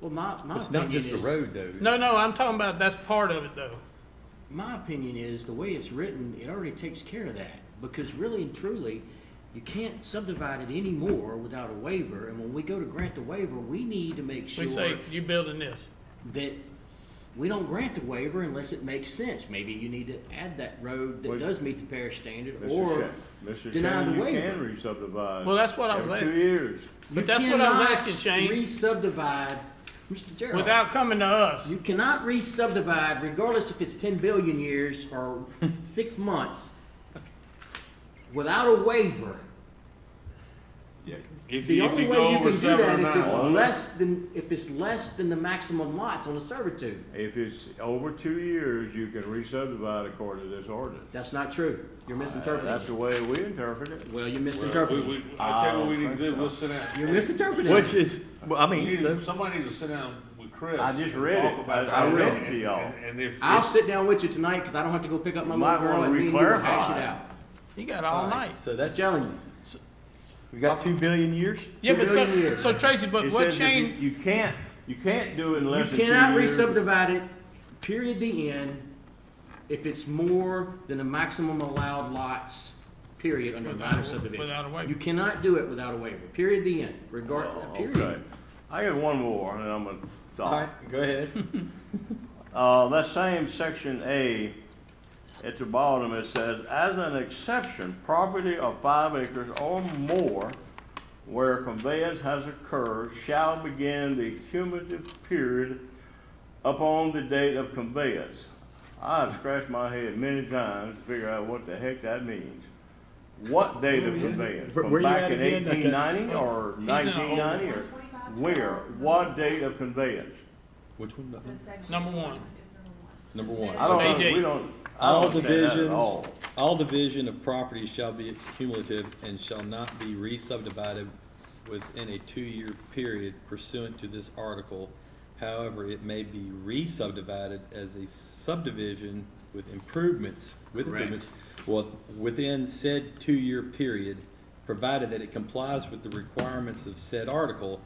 Well, my It's opinion not just the is- road, though. no, I'm talking about that's part of it though. My opinion is, the way it's written, it already takes care of that, because really and truly, you can't subdivide it anymore without a waiver, and when we go to grant the waiver, we need to make We sure say, you building this. that we don't grant the waiver unless it makes sense. Maybe you need to add that road that Wait. does meet the parish standard, Mr. or Mr. deny Shane, the you waiver. can re-subdivide. Well, that's what I was Every 2 asking. years. But you that's what I was cannot asking, Shane, re-subdivide, Mr. Gerald. without coming to us. You cannot re-subdivide regardless if it's 10 billion years or 6 months without a waiver. If The you only way go you over can do 7 or that 9 lots. if it's less than the maximum lots on the servitude. If it's over 2 years, you can re-subdivide according to this ordinance. That's not true. You're misinterpreting. That's the way we interpret it. Well, you're Well, misinterpreting. I tell you what we need to do, we'll sit down. You're misinterpreting. Which is, well, I We mean, need so- to- Somebody needs to sit down with Chris. I just and read talk it. about I that. read it to y'all. And if. I'll sit down with you tonight, because I don't have to go pick up my You little might girl, wanna and me and you will hash re-clarify it it. out. You got all Alright, night. So I'm that's, telling you. we got 2 billion years? Yeah, but billion years. so Tracy, but It what says if Shane, you can't do it in You less than 2 years. cannot re-subdivide it, period, the end, if it's more than the maximum allowed lots, period, under a Without minor a- subdivision. without a waiver. You cannot do it without a waiver, period, the end, Okay. period. I got one more, and then I'm gonna stop. Alright, go ahead. That same section A, at the bottom, it says, as an exception, property of 5 acres or more where conveyance has occurred shall begin the cumulative period upon the date of conveyance. I've scratched my head many times to figure out what the heck that means. What date of conveyance? Where From you back at in again? 1890 or He's in a 1990 or where? What date of conveyance? Which one? So section Number one. is Number 1. I don't, AJ. we don't, I All don't understand that at divisions, all. all division of property shall be cumulative and shall not be re-subdivided within a 2-year period pursuant to this article. However, it may be re-subdivided as a subdivision with improvements, Correct. well, within said 2-year period, provided that it complies with the requirements of said article.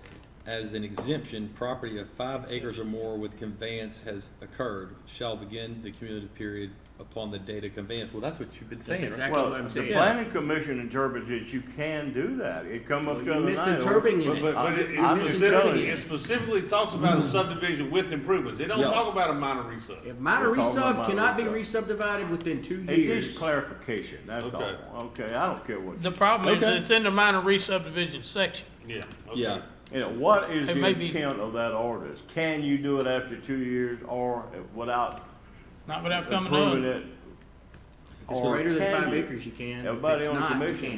As an exemption, property of 5 acres or more with conveyance has occurred shall begin the cumulative period upon the date of conveyance. Well, that's what you've been That's saying, right? exactly what Well, I'm the saying. planning commission interprets that you can do that. It come up Well, the you're other night. misinterpreting But, it. but I'm it just specifically, telling you. it specifically talks about a subdivision with improvements. It don't Yeah. talk about a minor resub. If minor We're talking resub about cannot be resub. re-subdivided within 2 It years. needs clarification, that's all. Okay. Okay, I don't care what. the problem is Okay. it's in the minor re-subdivision section. Yeah. Okay. Yeah. You know, what is It the may be- intent of that ordinance? Can you do it after 2 years or without Not without coming improving up. it? If it's Or greater than can 5 you? acres, you can. If Everybody it's on the not, you commission?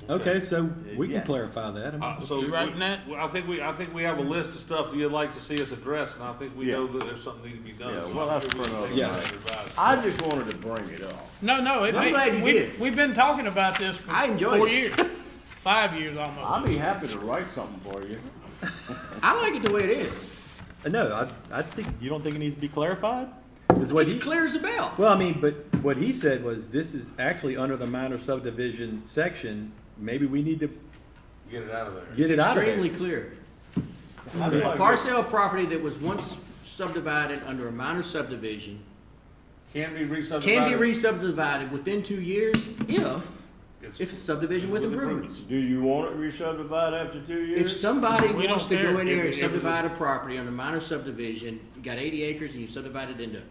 can't. Okay, so we can Yes. clarify that. I mean, So, You writing that? well, I think we have a list of stuff you'd like to see us address, and I think we Yeah. know that there's something needs to be done. Yeah, So well, I'm that's sure we for can another take night. time to revise it. I just wanted to bring it up. No, I'm glad you did. we've been talking about this for I enjoyed 4 it. years, 5 years almost. I'll be happy to write something for you. I like it the way it is. no, I think, you don't think it needs to be clarified? Is what It's he, clear as a bell. well, I mean, but what he said was this is actually under the minor subdivision section. Maybe we need to Get it out of there. get it out of Extremely there. clear. I mean, A parcel of property that was once subdivided under a minor subdivision Can be re-subdivided. can be re-subdivided within 2 years if it's subdivision with With improvements. Do you want it re-subdivided after 2 years? If somebody We wants to don't go care in there if and it's subdivide a property under minor subdivision, you got 80 acres and you subdivide it into,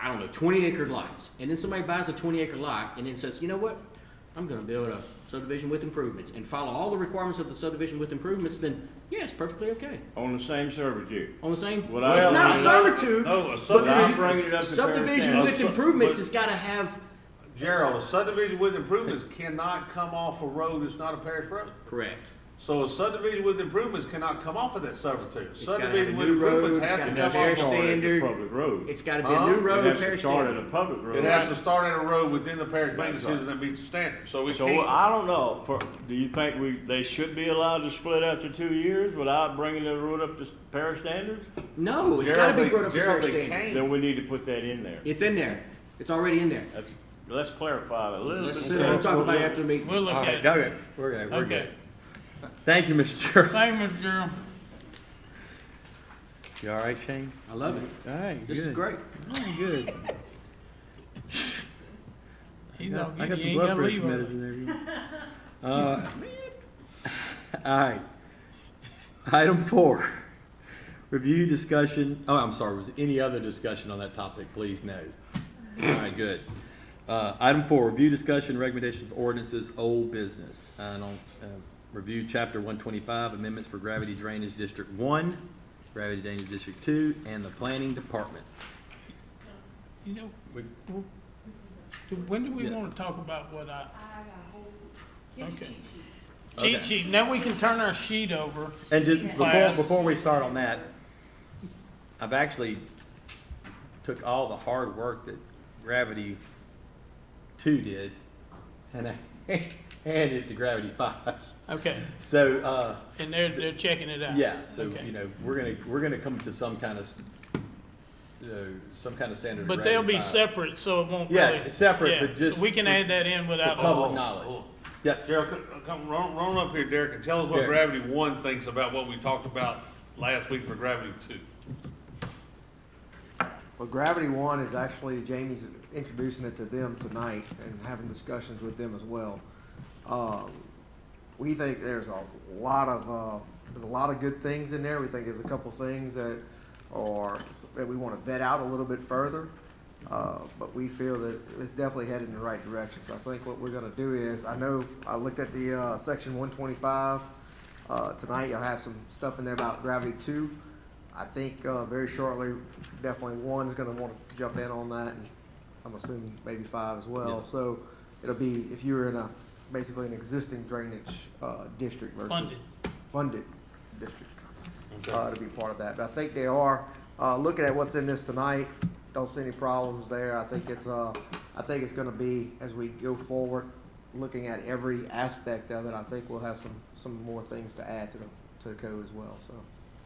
I don't know, 20-acre lots. And then somebody buys a 20-acre lot and then says, you know what? I'm gonna build a subdivision with improvements and follow all the requirements of the subdivision with improvements, then yeah, it's perfectly okay. On the same servitude? On the same, Well, it's not I- servitude, No, a But I'm subdivision, bringing it up to subdivision fair with standards. improvements but- has gotta have, Gerald, a subdivision with improvements cannot come off a road that's not a parish road. correct. So a subdivision with improvements cannot come off of that servitude. It's gotta have a Subdivision with new road, improvements it's have gotta to be come fair off. Start at the standard. public road. It's gotta be a Huh? new It road, has to parish start at standard. a public road. It has to start at a road within the parish That's maintenance right. that meets the standard, so it So can't. I don't know, do you think they should be allowed to split after 2 years without bringing the road up to parish standards? No, it's gotta be Gerald, brought up to Gerald, parish they standard. can't. Then we need to put that in there. It's in there. It's already in there. Let's clarify it a little Let's bit. sit down and talk about it after the meeting. We'll look all at right, it. got it. We're good. We're Okay. good. Thank you, Mr. Chair. Thank you, Mr. Gerald. You all right, Shane? I love it. All right, This is good. great. Good. He's I all got giddy, some he ain't blood gotta pressure leave on it. medicine there. All right. Item 4, review discussion, I'm sorry, was there any other discussion on that topic, please, no. All right, good. Item 4, review discussion, recommendations of ordinances, old business. And on, review chapter 125, amendments for gravity drainage district 1, gravity drainage district 2, and the planning department. You know, We- when do we Yeah. wanna talk about what I, Get your Okay. cheat sheet. cheat Okay. sheet, now we can turn our sheet over. And Class. before we start on that, I've actually took all the hard work that Gravity 2 did, and handed it to Gravity 5. Okay, So, and they're checking it out? yeah, so, Okay. you know, we're gonna come to some kind of, standard. of But they'll Gravity be 5. separate, so it won't really. Yes, it's separate, yeah, but just so we can for- add that in For without. public knowledge. Yes. Derek, come run up here, Derek, and tell us what Derek. Gravity 1 thinks about what we talked about last week for Gravity 2. Well, Gravity One is actually, Jamie's introducing it to them tonight and having discussions with them as well. We think there's a lot of good things in there. We think there's a couple things that we want to vet out a little bit further. But we feel that it's definitely headed in the right direction. So I think what we're gonna do is, I know, I looked at the, section 125. Tonight you'll have some stuff in there about Gravity 2. I think, very shortly, definitely 1 is gonna want to jump in on that, and I'm assuming maybe 5 as well. Yeah. So it'll be, if you're in basically an existing drainage, district versus funded district, to be part of that. But I think they are, looking at what's in this tonight, don't see any problems there. I think it's gonna be, as we go forward, looking at every aspect of it, I think we'll have some more things to add to the code as well, so,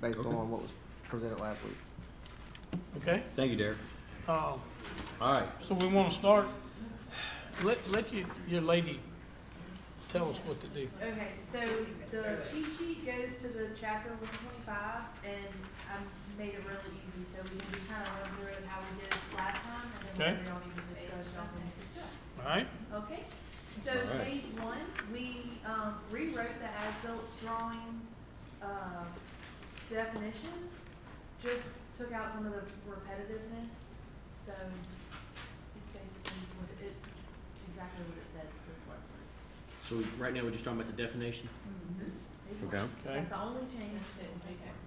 based Okay. on what was presented last week. Okay, Thank you, Derek. uh, All right. so we wanna start, let your lady tell us what to do. Okay, so the cheat sheet goes to the chapter 125, and I made it really easy, so we can just kind of run through it how we did it last time, and then Okay. whatever y'all need to discuss, y'all can discuss. All right, Okay, so All right. page 1, we rewrote the as-built drawing definition, just took out some of the repetitiveness, so it's basically it's exactly what it said for the Westwords. So right now, we're just talking about the definition? Okay. okay. That's the only change that will be there.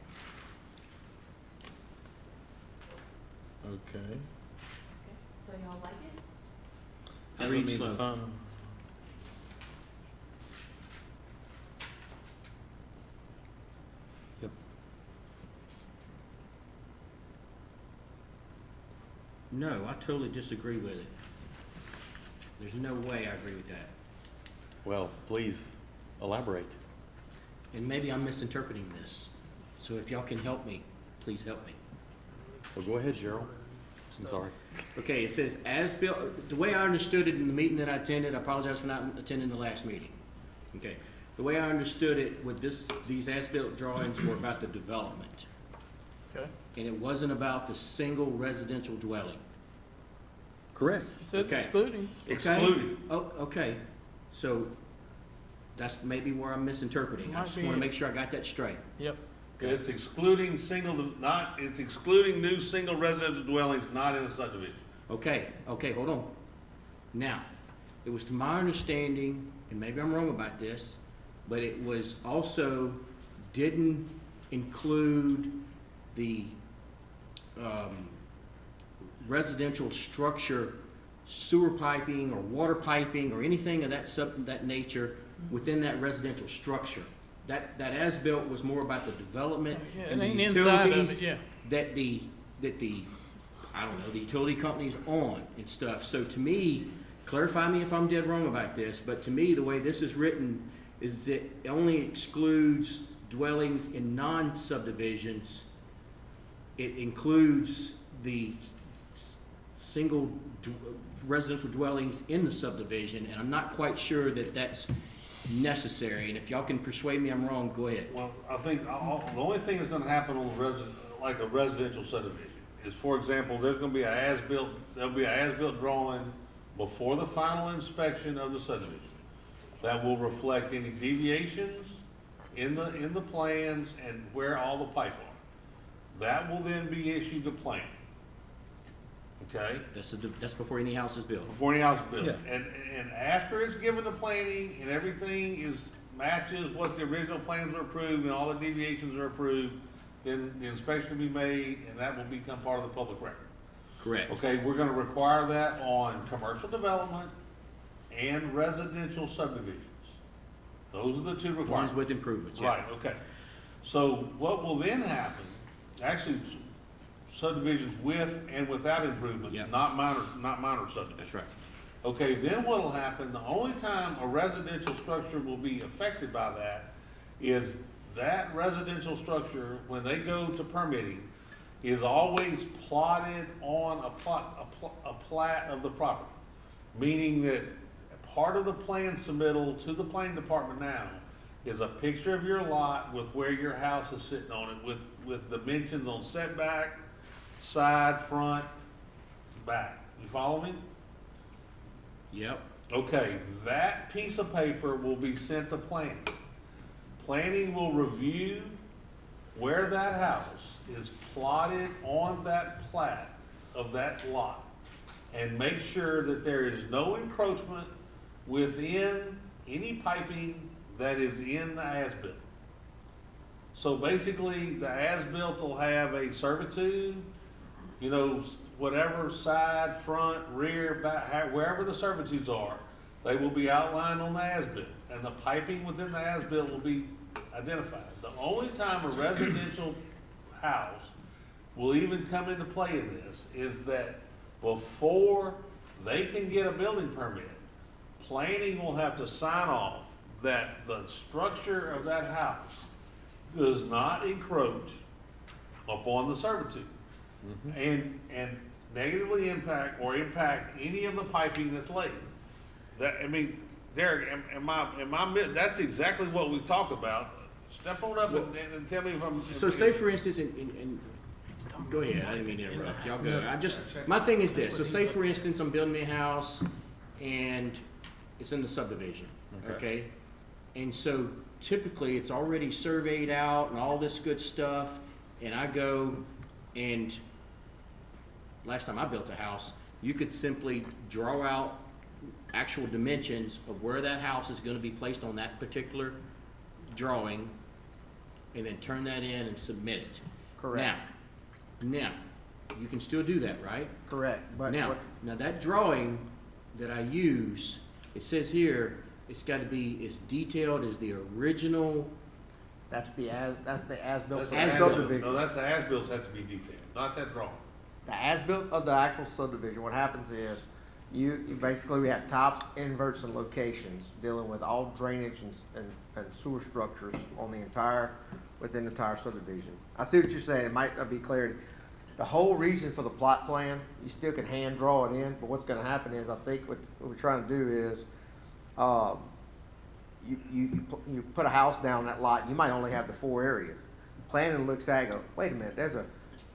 Okay. Okay, so y'all like it? I read Means slow. fun. Yep. No, I totally disagree with it. There's no way I agree with that. Well, please elaborate. And maybe I'm misinterpreting this. So if y'all can help me, please help me. Well, go ahead, Gerald. I'm sorry. Okay, it says as built, the way I understood it in the meeting that I attended, I apologize for not attending the last meeting. Okay, the way I understood it with these as-built drawings were about the development. Okay. And it wasn't about the single residential dwelling. Correct. It says Okay. excluding. Okay? Excluding. Oh, okay, so that's maybe where I'm misinterpreting. I Might just be wanna it. make sure I got that straight. Yep. It's excluding it's excluding new single residential dwellings not in a subdivision. Okay, hold on. Now, it was to my understanding, and maybe I'm wrong about this, but it was also didn't include the residential structure, sewer piping or water piping or anything of that nature within that residential structure. That as-built was more about the development Yeah, and it the ain't inside of it, utilities yeah. that the I don't know, the utility company's on and stuff. So to me, clarify me if I'm dead wrong about this, but to me, the way this is written is it only excludes dwellings in non-subdivisions. It includes the single residential dwellings in the subdivision, and I'm not quite sure that that's necessary. And if y'all can persuade me I'm wrong, go ahead. Well, I think the only thing that's gonna happen on like a residential subdivision is, for example, there'll be an as-built drawing before the final inspection of the subdivision that will reflect any deviations in the plans and where all the pipe are. That will then be issued to plan. Okay? That's before any house is built. Before any house is built. Yeah. And after it's given the planning and everything matches what the original plans are approved and all the deviations are approved, then the inspection will be made and that will become part of the public record. Correct. Okay, we're gonna require that on commercial development and residential subdivisions. Those are the two Ones requirements. with improvements, yeah. Right, okay. So what will then happen, actually subdivisions with and without improvements, Yeah. not minor subdivisions. That's right. Okay, then what'll happen, the only time a residential structure will be affected by that is that residential structure, when they go to permitting, is always plotted on a plat of the property. Meaning that part of the plan submittal to the planning department now is a picture of your lot with where your house is sitting on it, with dimensions on setback, side, front, back. You follow me? Yep. Okay, that piece of paper will be sent to planning. Planning will review where that house is plotted on that plat of that lot and make sure that there is no encroachment within any piping that is in the as-built. So basically, the as-built will have a servitude, you know, whatever side, front, rear, back, wherever the servitudes are, they will be outlined on the as-built, and the piping within the as-built will be identified. The only time a residential house will even come into play in this is that before they can get a building permit, planning will have to sign off that the structure of that house does not encroach upon the servitude and negatively impact any of the piping that's laid. That, I mean, Derek, that's exactly what we talked about. Step on up and tell me if I'm. So say for instance, go ahead, I didn't mean to interrupt, y'all go. My thing is this, so say for instance, I'm building me a house and it's in the subdivision, okay? And so typically it's already surveyed out and all this good stuff, and I go and, last time I built a house, you could simply draw out actual dimensions of where that house is gonna be placed on that particular drawing, and then turn that in and submit it. Correct. Now, you can still do that, right? Correct, but Now that drawing that I use, it says here, it's gotta be as detailed as the original. that's the as-built That's for the the as-built. subdivision. No, that's the as-bills have to be detailed, not that drawing. The as-built of the actual subdivision, what happens is, you basically, we have tops, inverts, and locations dealing with all drainage and sewer structures on within the entire subdivision. I see what you're saying, it might not be clear. The whole reason for the plot plan, you still can hand draw it in, but what's gonna happen is, I think what we're trying to do is, you put a house down that lot, you might only have the 4 areas. Planning looks at it, go, wait a minute, there's a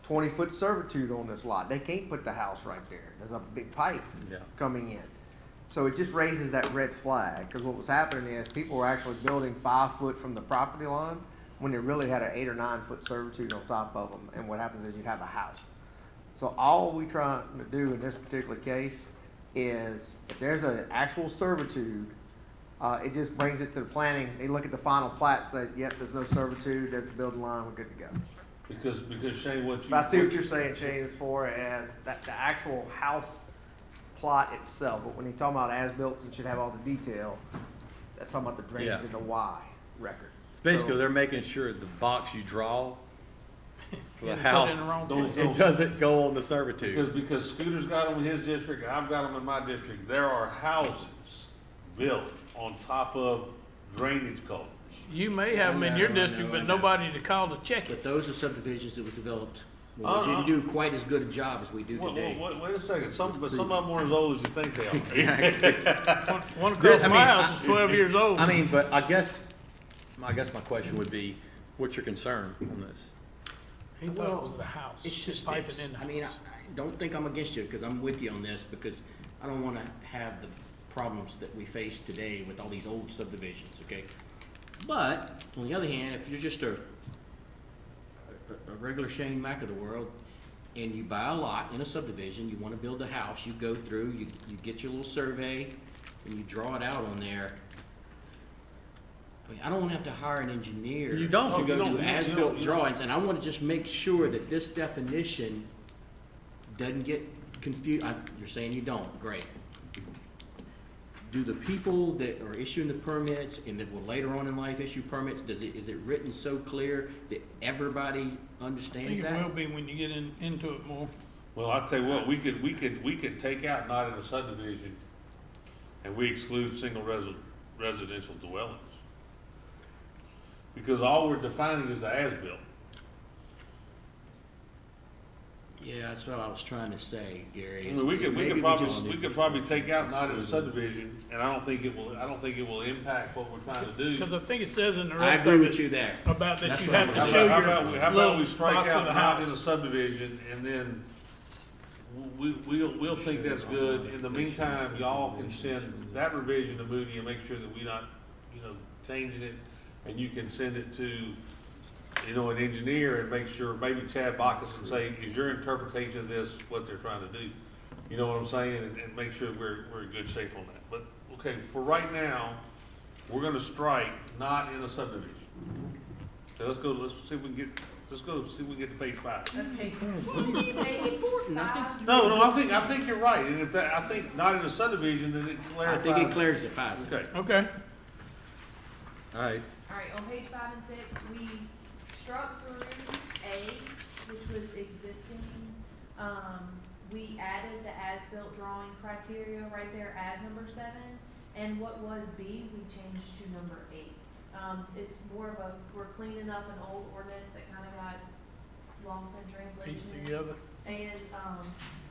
20-foot servitude on this lot. They can't put the house right there. There's a big pipe coming in. So it just raises that red flag, because what was happening is people were actually building 5 foot from the property line when they really had an 8 or 9 foot servitude on top of them. And what happens is you'd have a house. So all we trying to do in this particular case is if there's an actual servitude, it just brings it to the planning. They look at the final plat and say, yep, there's no servitude, there's the building line, we're good to go. Because Shane, But I see what you're saying, Shane, as far as that the actual house plot itself, but when you're talking about as-built, and should have all the detail, that's talking about the drainage Yeah. and the Y record. It's basically, So- they're making sure the box you draw for the Put house, in the wrong Don't- place. it doesn't go on the servitude. because Scooter's got them in his district, and I've got them in my district, there are houses built on top of drainage culverts. You may have them in your district, but nobody to call to check But it. those are subdivisions that was developed, when Oh, we didn't do quite as good a job as we do today. Wait a second, some of them aren't as old as you think they are. One across I my mean, house is 12 years old. I mean, but I guess my question would be, what's your concern on this? He thought it was the house. It's just piping this. in the I mean, I don't think I'm against you, because I'm with you on this, because I don't wanna have the problems that we face today with all these old subdivisions, okay? But, on the other hand, if you're just a regular Shane Mack of the world, and you buy a lot in a subdivision, you wanna build a house, you go through, you get your little survey, and you draw it out on there. I mean, I don't wanna have to hire an engineer. You don't. To No, you go don't. do You don't. as-built You don't. drawings, and I wanna just make sure that this definition doesn't get confused. You're saying you don't, great. Do the people that are issuing the permits and that will later on in life issue permits, is it written so clear that everybody I understands think it that? will be when you get into it more. Well, I'll tell you what, we could take out not in a subdivision and we exclude single residential dwellings. Because all we're defining is the as-built. Yeah, that's what I was trying to say, Gary. I mean, we could Maybe just- probably take out not in a subdivision, and I don't think it will impact what we're trying to do. Because I think it says in the I rest agree of with it you there. about that That's you what have I'm to gonna show say. How your about little we strike box of out the not in a house. subdivision, and then we'll think that's good. In the meantime, y'all can send that revision to Moody and make sure that we not, changing it, and you can send it to, an engineer and make sure, maybe Chad Backus can say, is your interpretation of this what they're trying to do? You know what I'm saying? And make sure we're in good shape on that. But, okay, for right now, we're gonna strike not in a subdivision. Okay, let's see if we can get to page 5. Okay. This is important. I think No, I think you're right, and if that, I think not in a subdivision, then it I clarifies. think it clarifies it. Okay, Okay, All right, All right, on page 5 and 6, we struck through A, which was existing. We added the as-built drawing criteria right there as number 7. And what was B, we changed to number 8. It's more of we're cleaning up an old ordinance that kind of got lost in piece translation. together. And,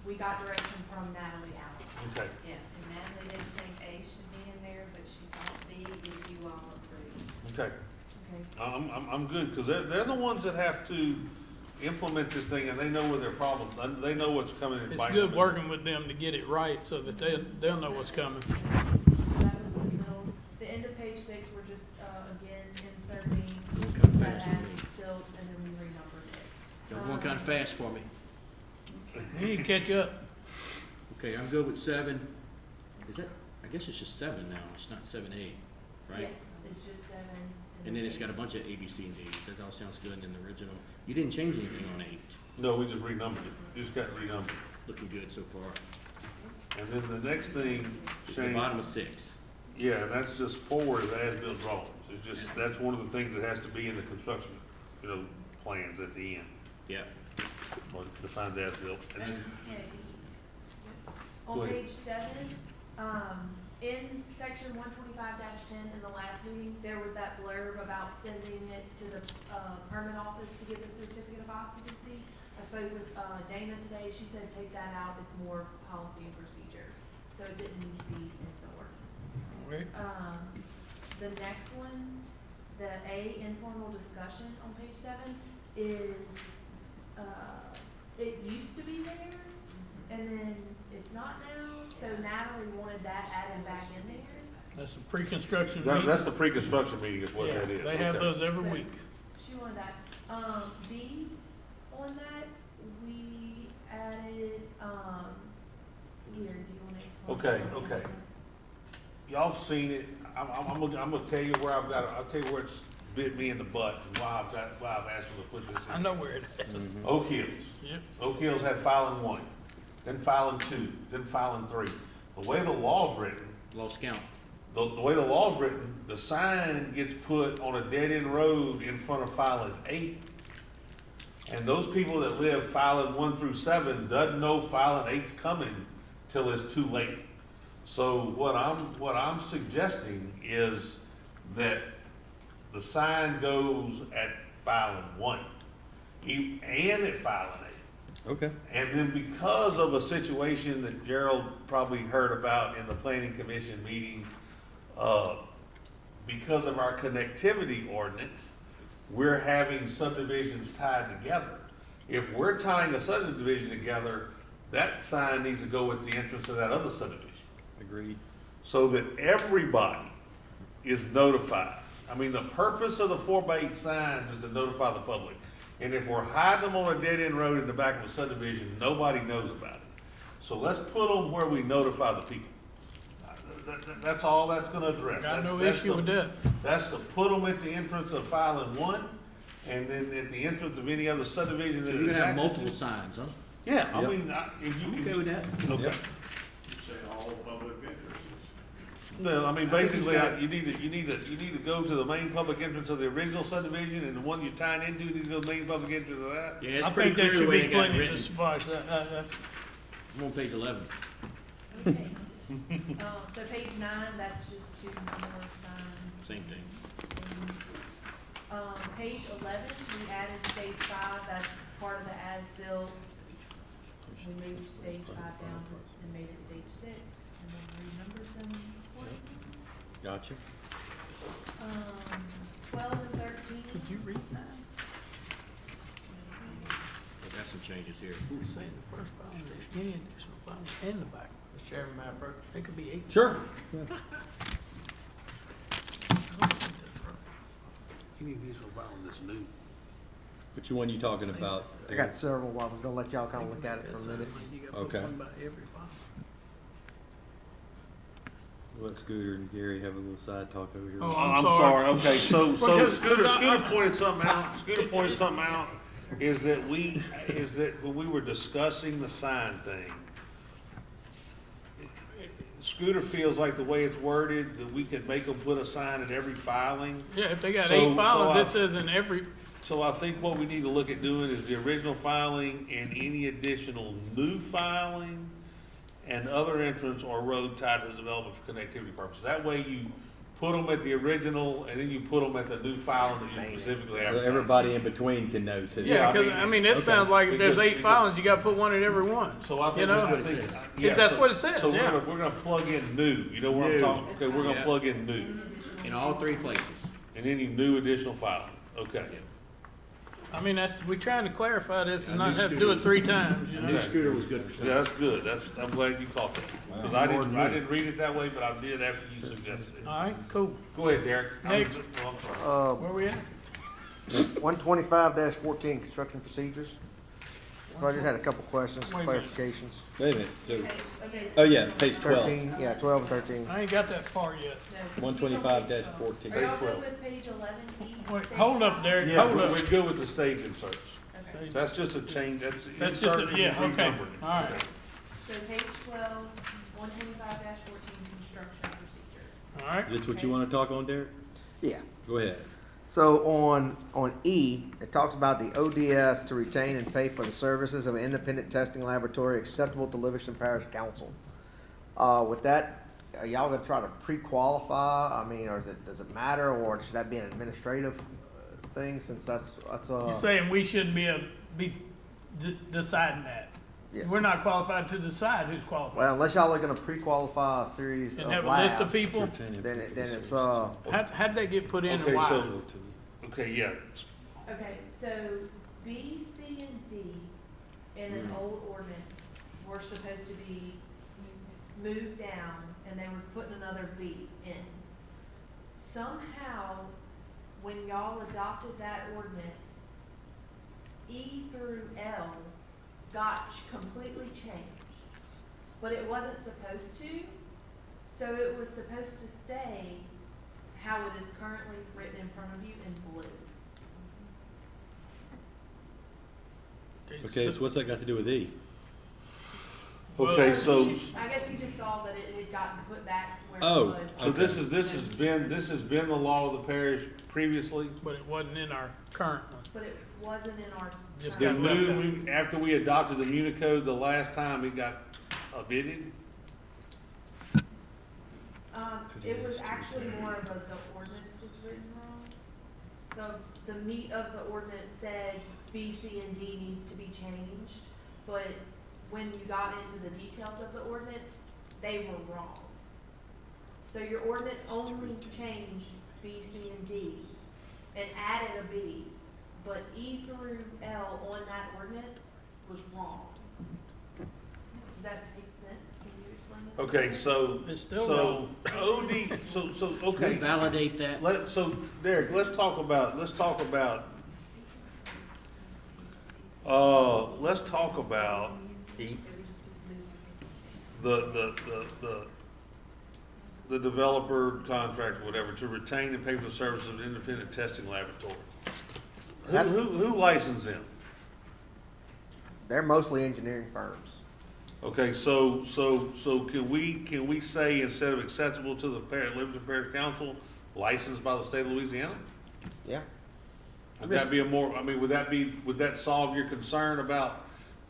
we got direction from Natalie Allen. okay. Yeah, and Natalie didn't think A should be in there, but she thought B if you all approved. Okay, Okay. I'm good, because they're the ones that have to implement this thing, and they know where their problems, they know what's coming and It's biting good them. working with them to get it right so that they'll know what's coming. That was the middle, the end of page 6, we're just, again, inserting Going kind of that fast for me. as built, and then we renumbered it. Y'all going kind of fast for me. You need to catch up. Okay, I'm good with 7. Is that, I guess it's just 7 now, it's not 7A, right? Yes, it's just 7. And then it's got a bunch of A, B, C, and D's. That all sounds good in the original. You didn't change anything on 8. No, we just renumbered it, just got it renumbered. Looking good so far. And then the next thing, It's the Shane, bottom of 6. yeah, that's just 4 is as-built drawings. It's just, that's one of the things that has to be in the construction, plans at the end, Yeah. or defines as-built. And then, Okay. Go On ahead. page 7, in section 125-10 in the last meeting, there was that blurb about sending it to the permit office to get the certificate of occupancy. I spoke with Dana today, she said take that out, it's more policy and procedure, so it didn't need to be in the ordinance. The next one, the A, informal discussion on page 7, is, it used to be there, and then it's not now, so Natalie wanted that added back in there. That's a pre-construction That, meeting. that's the pre-construction meeting is what Yeah, that is. they have Okay. those every So- week. She wanted that. B, on that, we added, here, do you wanna explain? Okay. Y'all seen it, I'm gonna tell you where I'll tell you where it's bit me in the butt, and why I've asked them to put this in. I know where it is. Oak Hills. Yep. Oak Hills had filing 1, then filing 2, then filing 3. The way the law's written, Lost count. the way the law's written, the sign gets put on a dead-end road in front of filing 8. And those people that live filing 1 through 7 doesn't know filing 8's coming till it's too late. So what I'm suggesting is that the sign goes at filing 1, and at filing 8. okay. And then because of a situation that Gerald probably heard about in the planning commission meeting, because of our connectivity ordinance, we're having subdivisions tied together. If we're tying a subdivision together, that sign needs to go at the entrance of that other subdivision, Agreed. so that everybody is notified. I mean, the purpose of the 4x8 signs is to notify the public. And if we're hiding them on a dead-end road in the back of a subdivision, nobody knows about it. So let's put them where we notify the people. That's all that's gonna address. Got no That's issue with that. That's to put them at the entrance of filing 1, and then at the entrance of any other subdivision So that you're gonna have attaches to multiple it. signs, huh? Yeah, I Yep. mean, if you I'm can. okay with that. Okay. Yep. You say all public entrances. No, I mean, I think he's basically, got- you need to go to the main public entrance of the original subdivision, and the one you're tying into needs to go to the main public entrance of that. Yeah, it's I pretty think there clear the should way be they got it plenty to written. suffice that. I'm on page 11. Okay. So page 9, that's just 2 more sign Same thing. things. Page 11, we added stage 5, that's part of the as-built. We moved stage 5 down and made it stage 6, and then renumbered them accordingly. Gotcha. 12 and 13. Did you read that? I got some changes here. You're saying the first filing, there's any additional filing in the back. Mr. Chairman, may I approach? It could be 8. Sure. Any additional filing that's new. Which one you talking about? I got several, I was gonna let y'all kinda look at it for a minute. You gotta put Okay. one by every file. Let Scooter and Gary have a little side talk over here. Oh, I'm sorry, okay, so Because- Scooter pointed something out, is that when we were discussing the sign thing, Scooter feels like the way it's worded, that we could make them put a sign in every filing. Yeah, if they got So- 8 so filings, I- this says in every, So I think what we need to look at doing is the original filing and any additional new filing and other entrance or road tied to the development for connectivity purposes. That way you put them at the original and then you put them at the new filing that you specifically So advertise. everybody in between can know too. yeah, I because, mean, I mean, this okay. sounds like if there's Because- 8 filings, you gotta put one in every one. So I You think, know? I think, If that's what it says, so yeah. we're gonna plug in new, you know where I'm talking, okay, we're gonna Yeah. plug in new, In all 3 places. and any new additional filing, okay. I mean, we're trying to clarify this and I not knew have to do it 3 times, you A know? new scooter was good for Yeah, something. that's good, I'm glad you caught that, because I didn't read it that way, but I did after you suggested it. All right, cool. Go ahead, Derek. Next. Oh, I'm sorry. Where we at? 125-14, construction procedures. So I just had a couple questions, Wait a minute. clarifications. Wait a minute, so, Okay, oh yeah, page 12, 13, yeah, 12 and 13. I ain't got that far yet. No. 125-14. Are y'all Page 12. good with page 11E? Wait, stage hold up, 5? Derek, Yeah, hold up. we're good with the stage inserts. Okay. That's just a change, that's That's just, inserting yeah, and okay, renumbering. all right, So page 12, 125-14, construction procedure. all right. Is this what you wanna talk on, Derek? Yeah. Go ahead. So on E, it talks about the ODS to retain and pay for the services of an independent testing laboratory acceptable to Livingston Parish Council. With that, are y'all gonna try to pre-qualify? I mean, or does it matter, or should that be an administrative thing, since that's You're saying we shouldn't be deciding that? yes. We're not qualified to decide who's qualified. Well, unless y'all are gonna pre-qualify a series And of have a list of labs, people? then it's, How'd they get put in Okay, and why? so, okay, yeah, Okay, so B, C, and D in an old ordinance were supposed to be moved down, and they were putting another B in. Somehow, when y'all adopted that ordinance, E through L got completely changed, but it wasn't supposed to. So it was supposed to stay how it is currently written in front of you in blue. Okay, so what's that got to do with E? okay, so, I guess he just saw that it had gotten put back where it Oh, was. so this has been the law of the parish previously? But it wasn't in our current one. But it wasn't in our. Just The got left out. new, after we adopted the Municode the last time, it got amended? It was actually more of the ordinance was written wrong. The meat of the ordinance said B, C, and D needs to be changed, but when you got into the details of the ordinance, they were wrong. So your ordinance only changed B, C, and D and added a B, but E through L on that ordinance was wrong. Does that make sense? Can you explain that? Okay, so, It's still so, OD, so, Can we okay. validate that? So, Derek, let's talk about, E? the developer contract, whatever, to retain and pay for the services of an independent testing laboratory. That's- Who licensed them? they're mostly engineering firms. Okay, so can we say instead of acceptable to the Livingston Parish Council, licensed by the state of Louisiana? Yeah. Would that be would that solve your concern about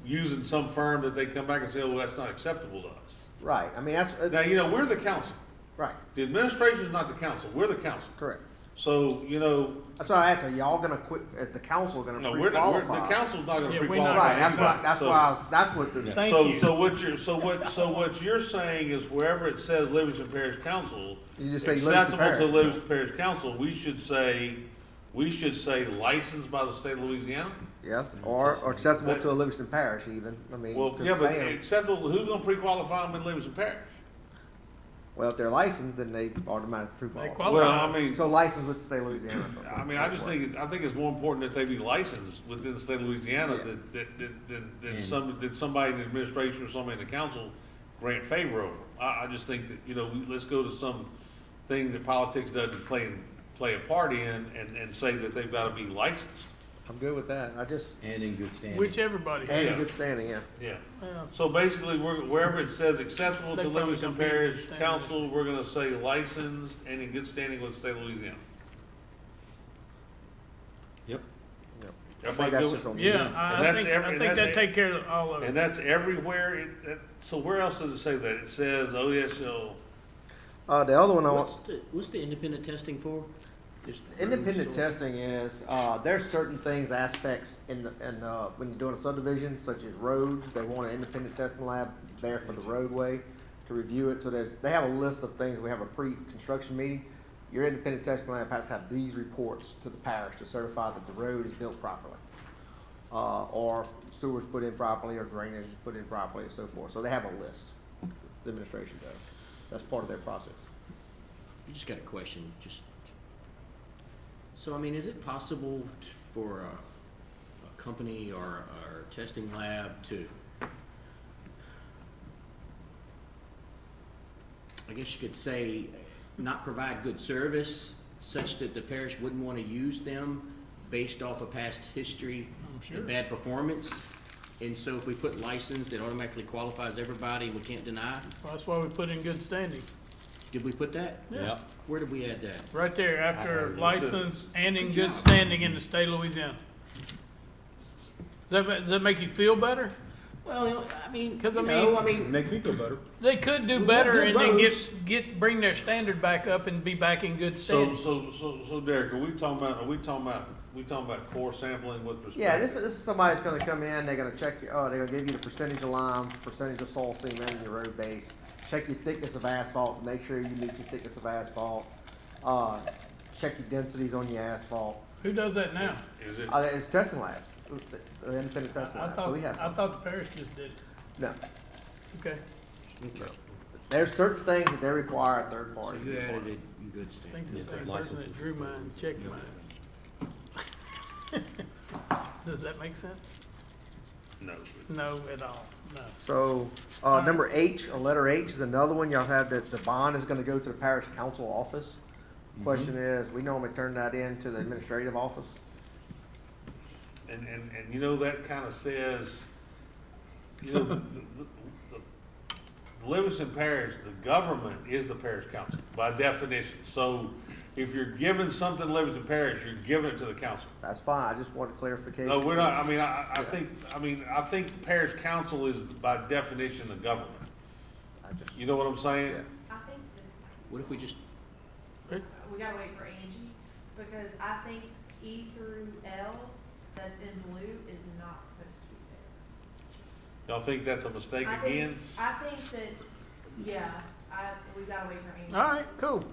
using some firm that they come back and say, oh, that's not acceptable to us. Right, I mean, that's, Now, we're the council. right, The administration is not the council, we're the council. correct. So, That's what I asked, are y'all gonna quit, as the council gonna no, pre-qualify? the council's not gonna Yeah, we're pre-qualify. not. Right, that's anybody. what, that's So- why I was, that's what the, Thank So, you. so what you're saying is wherever it says Livingston Parish Council, you just say Livingston acceptable to Parish. Livingston Parish Council, we should say licensed by the state of Louisiana? Yes, or acceptable to a Livingston Parish even, I mean, Well, 'cause yeah, but Sam- acceptable, who's gonna pre-qualify them in Livingston Parish? well, if they're licensed, then they automatically pre-qualify. qualify. Well, I mean, So licensed with the state of Louisiana. or something. I mean, I think it's more important that they be licensed within the state of Louisiana Yeah. than somebody in the administration or somebody in the council grant favor over. I just think that, let's go to some thing that politics doesn't play a part in and say that they've gotta be licensed. I'm good with that, I just, And in good standing. Which everybody. and Yeah. in good standing, yeah. Yeah. Yeah. So basically, wherever it says acceptable They to probably Livingston don't be in good Parish standing. Council, we're gonna say licensed and in good standing with the state of Louisiana. Yep. I think Everybody that's good just with- on. Yeah, And I that's think, every- I and think that's that take care of all of And it. that's everywhere, so where else does it say that? It says, oh, yes, so, The other one I want, What's the independent testing for? Just independent roads or- testing is, there's certain things, aspects when you're doing a subdivision, such as roads, they want an independent testing lab there for the roadway to review it, so they have a list of things, we have a pre-construction meeting. Your independent testing lab has to have these reports to the parish to certify that the road is built properly. Or sewers put in properly, or drainage is put in properly, and so forth, so they have a list, the administration does, that's part of their process. You just got a question, so I mean, is it possible for a company or a testing lab to, I guess you could say, not provide good service such that the parish wouldn't want to use them based off of past history sure. and bad performance? And so if we put license, it automatically qualifies everybody and we can't deny? Well, that's why we put in good standing. Did we put that? Yep. Where did we add that? Right there, after I- license and in good standing in the state of Louisiana. Does that make you feel better? Well, I mean, 'Cause I I mean- mean, Make me feel better. They could do We've better got good and then roads. bring their standard back up and be back in good so, standing. so Derek, are we talking about core sampling with respect? Yeah, this is somebody that's gonna come in, they're gonna check, they're gonna give you the percentage of lime, percentage of soil cement in your road base, check your thickness of asphalt, make sure you meet your thickness of asphalt, check your densities on your asphalt. Who does that now? Is it, It's testing labs, the independent testing I labs, so we have thought some. the parish just did it. No, Okay. there's certain things that they require a third so party. you added it in good I standing. think the same person license that is drew the mine same. checked mine. Does that make sense? no. No, at all, no. So, number H, or letter H is another one, y'all have that the bond is gonna go to the parish council office. Question is, we normally turn that in to the administrative office. And that kinda says, the Livingston Parish, the government is the parish council by definition. So if you're giving something to Livingston Parish, you're giving it to the council. That's fine, I just wanted clarification. No, we're not, I think parish council is by definition the government. I just, You know what I'm saying? Yeah. I think this, What if we just, we gotta wait for Angie, because I think E through L that's in blue is not supposed to be there. Y'all think that's a mistake I think- again? I think that, yeah, we gotta wait for Angie. All right, cool.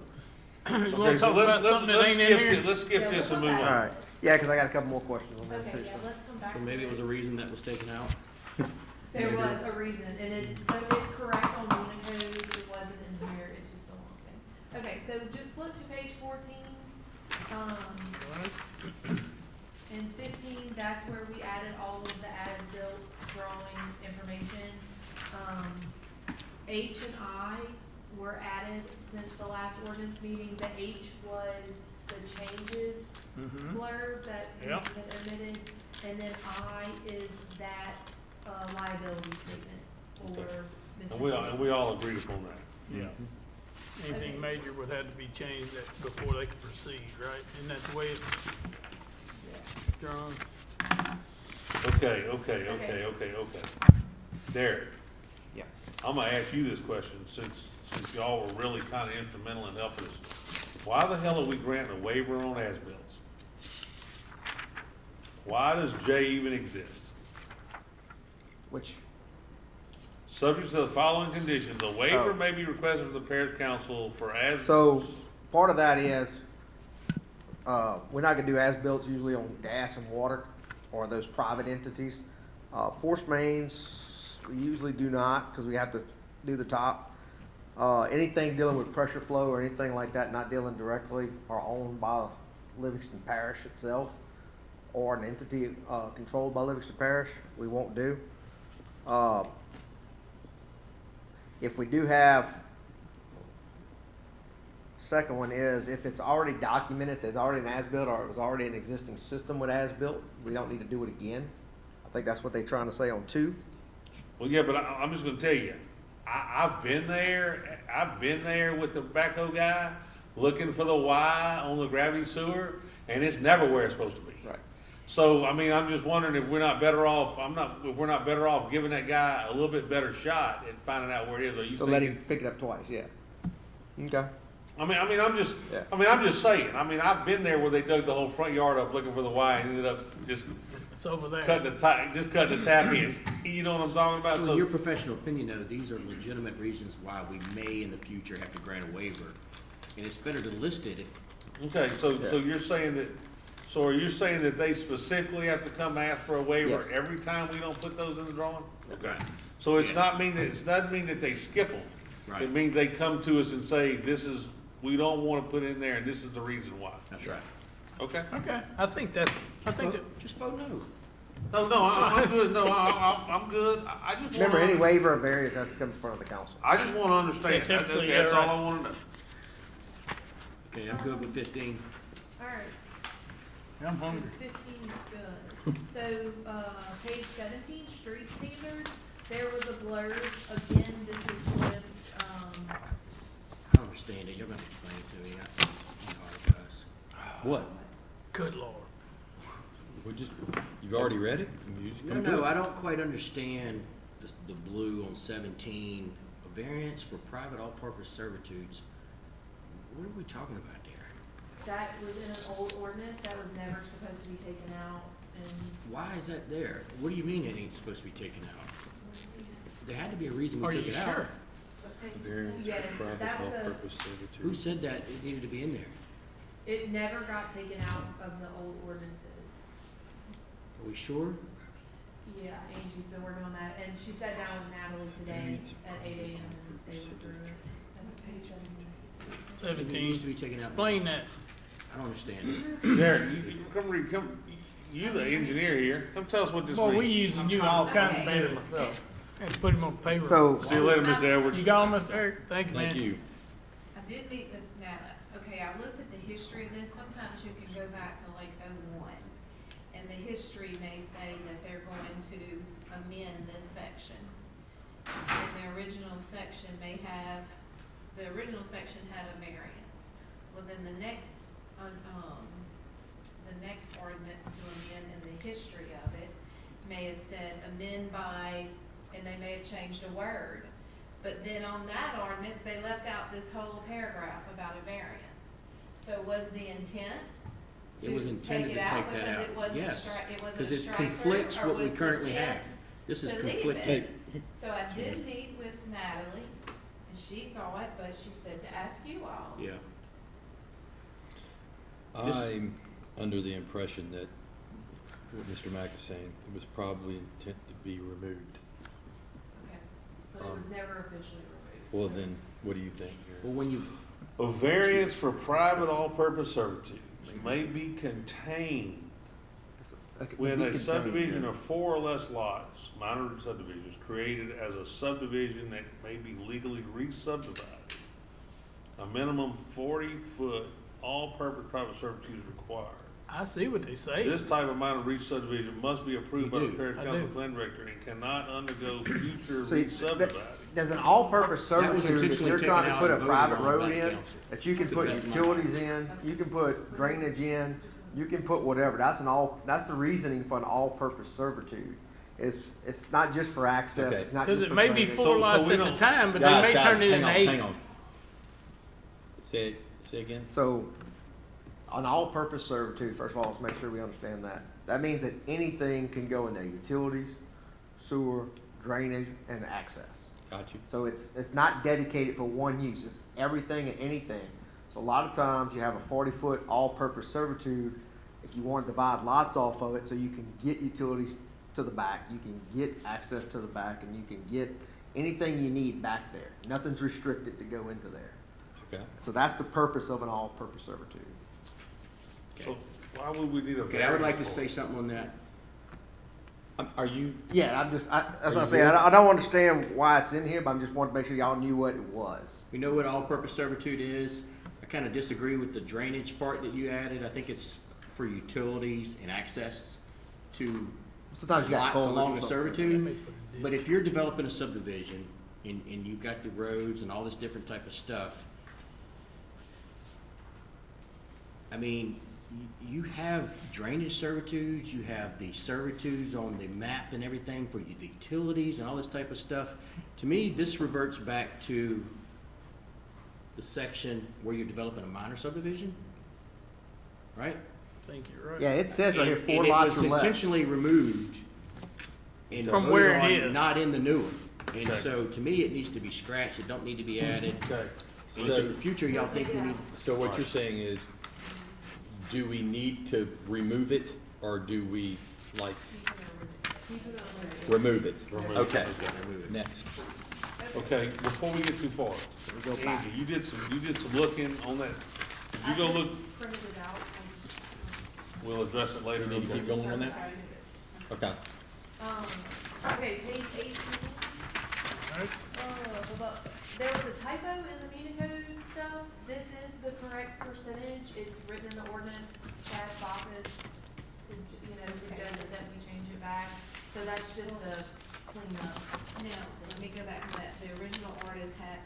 You Okay, wanna so talk about something that ain't in here? let's skip Yeah, this and we'll move come on. alright, yeah, cause I got a couple more questions on that Okay, too, yeah, so. let's come back so to maybe it was a it. reason that was taken out? There was a reason, and it's correct on Unicodes, it wasn't in here, it's just a long thing. Okay, so just flip to page 14, and 15, that's where we added all of the as-built drawing information. H and I were added since the last ordinance meeting. The H was the changes Mhm. blurb that we Yep. had omitted, and then I is that liability statement for Okay. Mr. And we all agreed upon that. Yeah. Anything major would have to be changed before they could proceed, right? Isn't that the way it's drawn? Okay. Derek, Yeah. I'm gonna ask you this question, since y'all were really kinda instrumental in helping us. Why the hell are we granting a waiver on as-bills? Why does J even exist? Which, Subject to the following conditions, a waiver Oh. may be requested from the parish council for as. so, part of that is, we're not gonna do as-built usually on gas and water, or those private entities. Force mains, we usually do not, because we have to do the top. Anything dealing with pressure flow or anything like that, not dealing directly, are owned by Livingston Parish itself, or an entity, controlled by Livingston Parish, we won't do. If we do have, second one is, if it's already documented, there's already an as-built, or it was already an existing system with as-built, we don't need to do it again. I think that's what they're trying to say on 2. Well, yeah, but I'm just gonna tell you, I've been there with the backhoe guy, looking for the Y on the gravity sewer, and it's never where it's supposed to be. Right. So, I mean, I'm just wondering if we're not better off, if we're not better off giving that guy a little bit better shot at finding out where it is, or you So let think? him pick it up twice, yeah. Okay. I'm just saying, I've been there where they dug the whole front yard up looking for the Y and ended up just It's over there. cutting the tap in. You know what I'm talking about? So in your professional opinion, though, these are legitimate reasons why we may in the future have to grant a waiver. And it's better to list it if, Okay, so you're saying that, so are you saying that they specifically have to come ask for a waiver Yes. every time we don't put those in the drawing? okay, So it's Yeah. not mean that, it doesn't mean that they skip them. Right. It means they come to us and say, we don't wanna put in there and this is the reason why. that's right. Okay? Okay, I think that, Just vote no. No, I'm good, I'm good. I just wanna. Remember, any waiver of variance has to come in front of the council. I just wanna understand, Yeah, typically, that's yeah, all right. I wanna know. Okay, I'm good with 15. Alright, I'm hungry. 15 is good. So, page 17, street standards, there was a blurb, again, this is just, I don't understand it. You're gonna explain it to me. I apologize. What? Good Lord. You've already read it? You just come to No, it. I don't quite understand the blue on 17, a variance for private all-purpose servitudes. What are we talking about there? that was in an old ordinance that was never supposed to be taken out, and Why is that there? What do you mean it ain't supposed to be taken out? There had to be a reason we Are took you it out. sure? Variance Yes, for private that was a- all-purpose servitude. Who said that it needed to be in there? it never got taken out of the old ordinances. Are we sure? Yeah, Angie's been working on that, and she sat down with Natalie today Variance at 8 AM, and they went through it. Page 17. It needs to be taken out. Explain that. I don't understand. Derek, you the engineer here, come tell us what this Boy, we means. using you all kinds of Understand it stuff. myself. Had to put him on payroll. So, See you later, Mr. Edwards. You got him, Mr. Eric? Thank you, man. Thank you. I did meet with Natalie. Okay, I looked at the history of this. Sometimes you can go back to like '01. And the history may say that they're going to amend this section. And the original section the original section had a variance. Well, then the next ordinance to amend in the history of it may have said amend by, and they may have changed a word. But then on that ordinance, they left out this whole paragraph about a variance. So was the intent It was to intended take to it out take that because out. it wasn't Yes, it wasn't because a it strike through, conflicts or what we was the currently intent have. This is to leave conflicting. it? So I did meet with Natalie, and she thought, but she said to ask you all. Yeah. This- I'm under the impression that what Mr. Mack is saying, it was probably intent to be removed. Okay, but it was never officially removed. Well, then, what do you think Well, here? when you, A variance for private all-purpose servitudes may be contained when a subdivision of 4 or less lots, minor subdivisions, created as a subdivision that may be legally re-subdivided. A minimum 40-foot all-purpose private servitude is required. I see what they say. This type of minor re-subdivision must be approved by the You do. parish I council do. plan director and cannot undergo future see, re-subdividing. there's an all-purpose That was servitude, if intentionally you're trying to taken put out a and private voted on road by the in, council. that you can To the put best of my utilities in, you can put drainage in, You can put whatever. That's the reasoning for an all-purpose servitude. It's not just for access, Okay. it's not Cause just it for may be drainage. four So lots we at the don't- time, but they Guys, may guys, turn it hang into on, 8. hang on. Say again? So, an all-purpose servitude, first of all, let's make sure we understand that. That means that anything can go in there, utilities, sewer, drainage, and access. Got you. So it's not dedicated for one use, it's everything and anything. So a lot of times you have a 40-foot all-purpose servitude, if you want to divide lots off of it, so you can get utilities to the back, you can get access to the back, and you can get anything you need back there. Nothing's restricted to go into there. Okay. So that's the purpose of an all-purpose servitude. So why would we need a Okay, I would like to variance for say it? something on that. Are you, Yeah, that's what you I'm saying, good? I don't understand why it's in here, but I'm just wanting to make sure y'all knew what it was. We know what all-purpose servitude is. I kind of disagree with the drainage part that you added. I think it's for utilities and access to Sometimes you got lots culverts along or the something. servitude. But if you're developing a subdivision and you've got the roads and all this different type of stuff, I mean, you have drainage servitudes, you have the servitudes on the map and everything for the utilities and all this type of stuff. To me, this reverts back to the section where you're developing a minor subdivision, right? I think you're right. Yeah, it says right here, And- 4 and lots or it was less. intentionally removed and From voted where it on, is. not in the new one. And Okay. so, to me, it needs to be scratched, it don't need to be added. Okay, And in the future, y'all think we need, so what you're saying is, do we need to remove it, or do we, like, remove it? Remove it, Okay, okay. next. Okay, before we get too far, go back. Angie, you did some looking on that. Did you go look, Printed it out. we'll address it later. Need to keep going on that? Okay. Okay, page 18. There was a typo in the Municode stuff. This is the correct percentage. It's written in the ordinance. Chad Bacchus, suggested that we change it back. So that's just a cleanup. Now, let me go back to that. The original ordinance had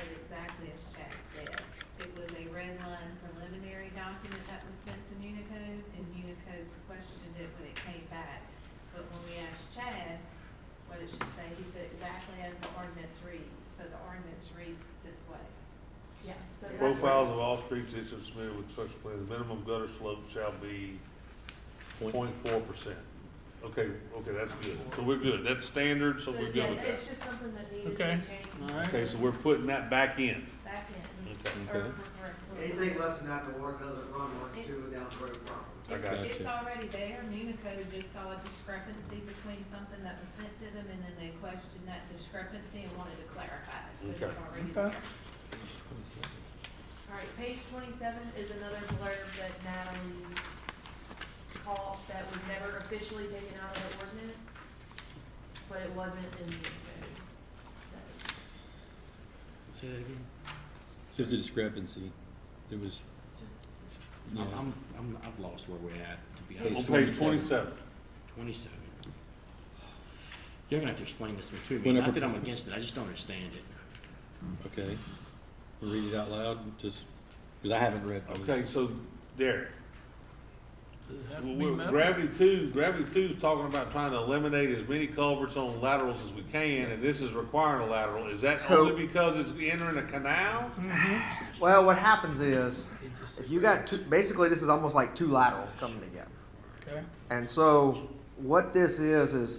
it exactly as Chad said. It was a red line preliminary document that was sent to Municode, and Municode questioned it when it came back. But when we asked Chad what it should say, he said exactly as the ordinance reads. So the ordinance reads this way. Yeah. So that's Profiles of all streets issued submitted with such plans, minimum gutter slope shall be 0.4%. Okay, that's good. So we're good. That's standard, so we're good with yeah, it's that. just something that needed to Okay. be changed All right. Okay, so we're putting that back in. back in. Okay. Or Okay. for correct. Anything less than that, the water doesn't run to down the road properly. I got It's you. already there. Municode just saw a discrepancy between something that was sent to them, and then they questioned that discrepancy and wanted to clarify it. But Okay. it's already Okay. there. All right, page 27 is another blurb that Natalie caught that was never officially taken out of the ordinance, but it wasn't in the code. So, say that again? There's a discrepancy. There was, just, yeah. I've lost where we're at, to be Page honest. On page 27. 27. You're gonna have to explain this one to me, Whenever- not that I'm against it, I just don't understand it. Okay. Read it out loud, just, because I haven't read. Okay, so Derek, Does it have to be metal? Gravity two is talking about trying to eliminate as many culverts on laterals as we can, and this is requiring a lateral. Is that So- only because it's entering a canal? Well, what happens is, if you got two, basically this is almost like 2 laterals coming together. Okay. And so what this is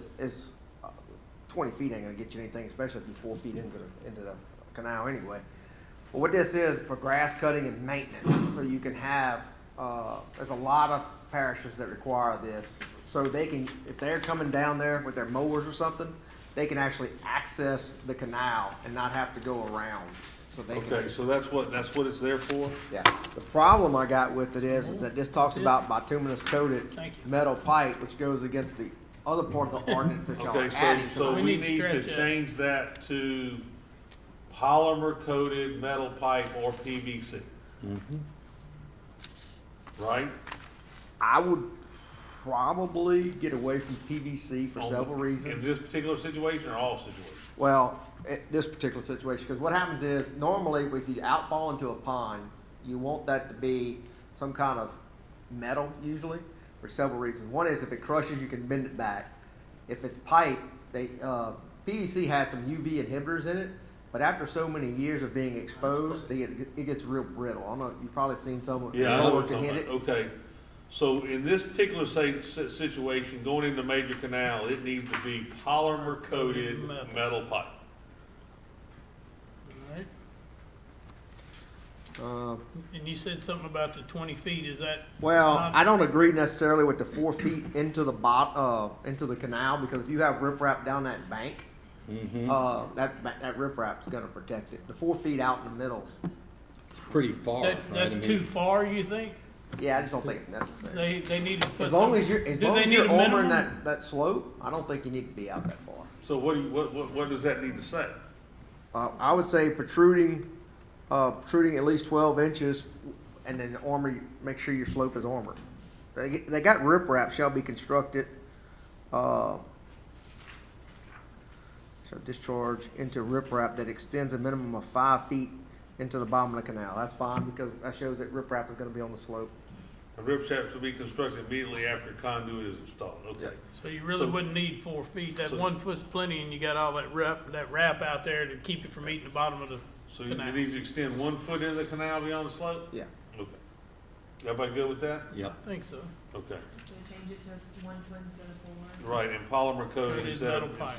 20 feet ain't gonna get you anything, especially if you're 4 feet into the canal anyway. But what this is for grass cutting and maintenance, so you can have, there's a lot of parishes that require this. So they can, if they're coming down there with their mowers or something, they can actually access the canal and not have to go around. So they can. Okay, so that's what it's there for? Yeah, the problem I got with it is that this talks about bituminous coated Thank you. metal pipe, which goes against the other part of the ordinance that y'all are Okay, adding to so the. We we need to need to stretch that. change that to polymer coated metal pipe or PVC, Mhm. right? I would probably get away from PVC for On- several In reasons. this particular situation or all situations? Well, this particular situation, because what happens is, normally if you outfall into a pond, you want that to be some kind of metal usually for several reasons. One is if it crushes, you can bend it back. If it's pipe, PVC has some UV inhibitors in it, but after so many years of being exposed, it gets real brittle. I don't know, you've probably seen some Yeah, I know mower what you're can talking hit about. it. Okay, so in this particular situation, going into Major Canal, it needs to be polymer coated metal pipe. Alright, and you said something about the 20 feet, is that? Well, not- I don't agree necessarily with the 4 feet into the canal, because if you have riprap down that bank, that riprap's gonna protect it. The 4 feet out in the middle, It's pretty far, right? That's I mean, too far, you think? yeah, I just don't think it's necessary. They need to put As long some- as do they need you're a armoring minimum? that slope, I don't think you need to be out that far. So what does that need to say? I would say protruding at least 12 inches, and then make sure your slope is armored. They got riprap shall be constructed, shall discharge into riprap that extends a minimum of 5 feet into the bottom of the canal. That's fine, because that shows that riprap is gonna be on the slope. A rip shaft should be constructed immediately after conduit is installed, okay. So you really So- wouldn't need 4 feet, that so- 1 foot's plenty, and you got all that wrap out there to keep it from eating the bottom of the So it canal. needs to extend 1 foot into the canal beyond the slope? Yeah. Okay. Everybody good with that? Yep. I think so. Okay. So change it to 1 foot instead of 4. Right, and polymer coated Coated instead of, metal pipe.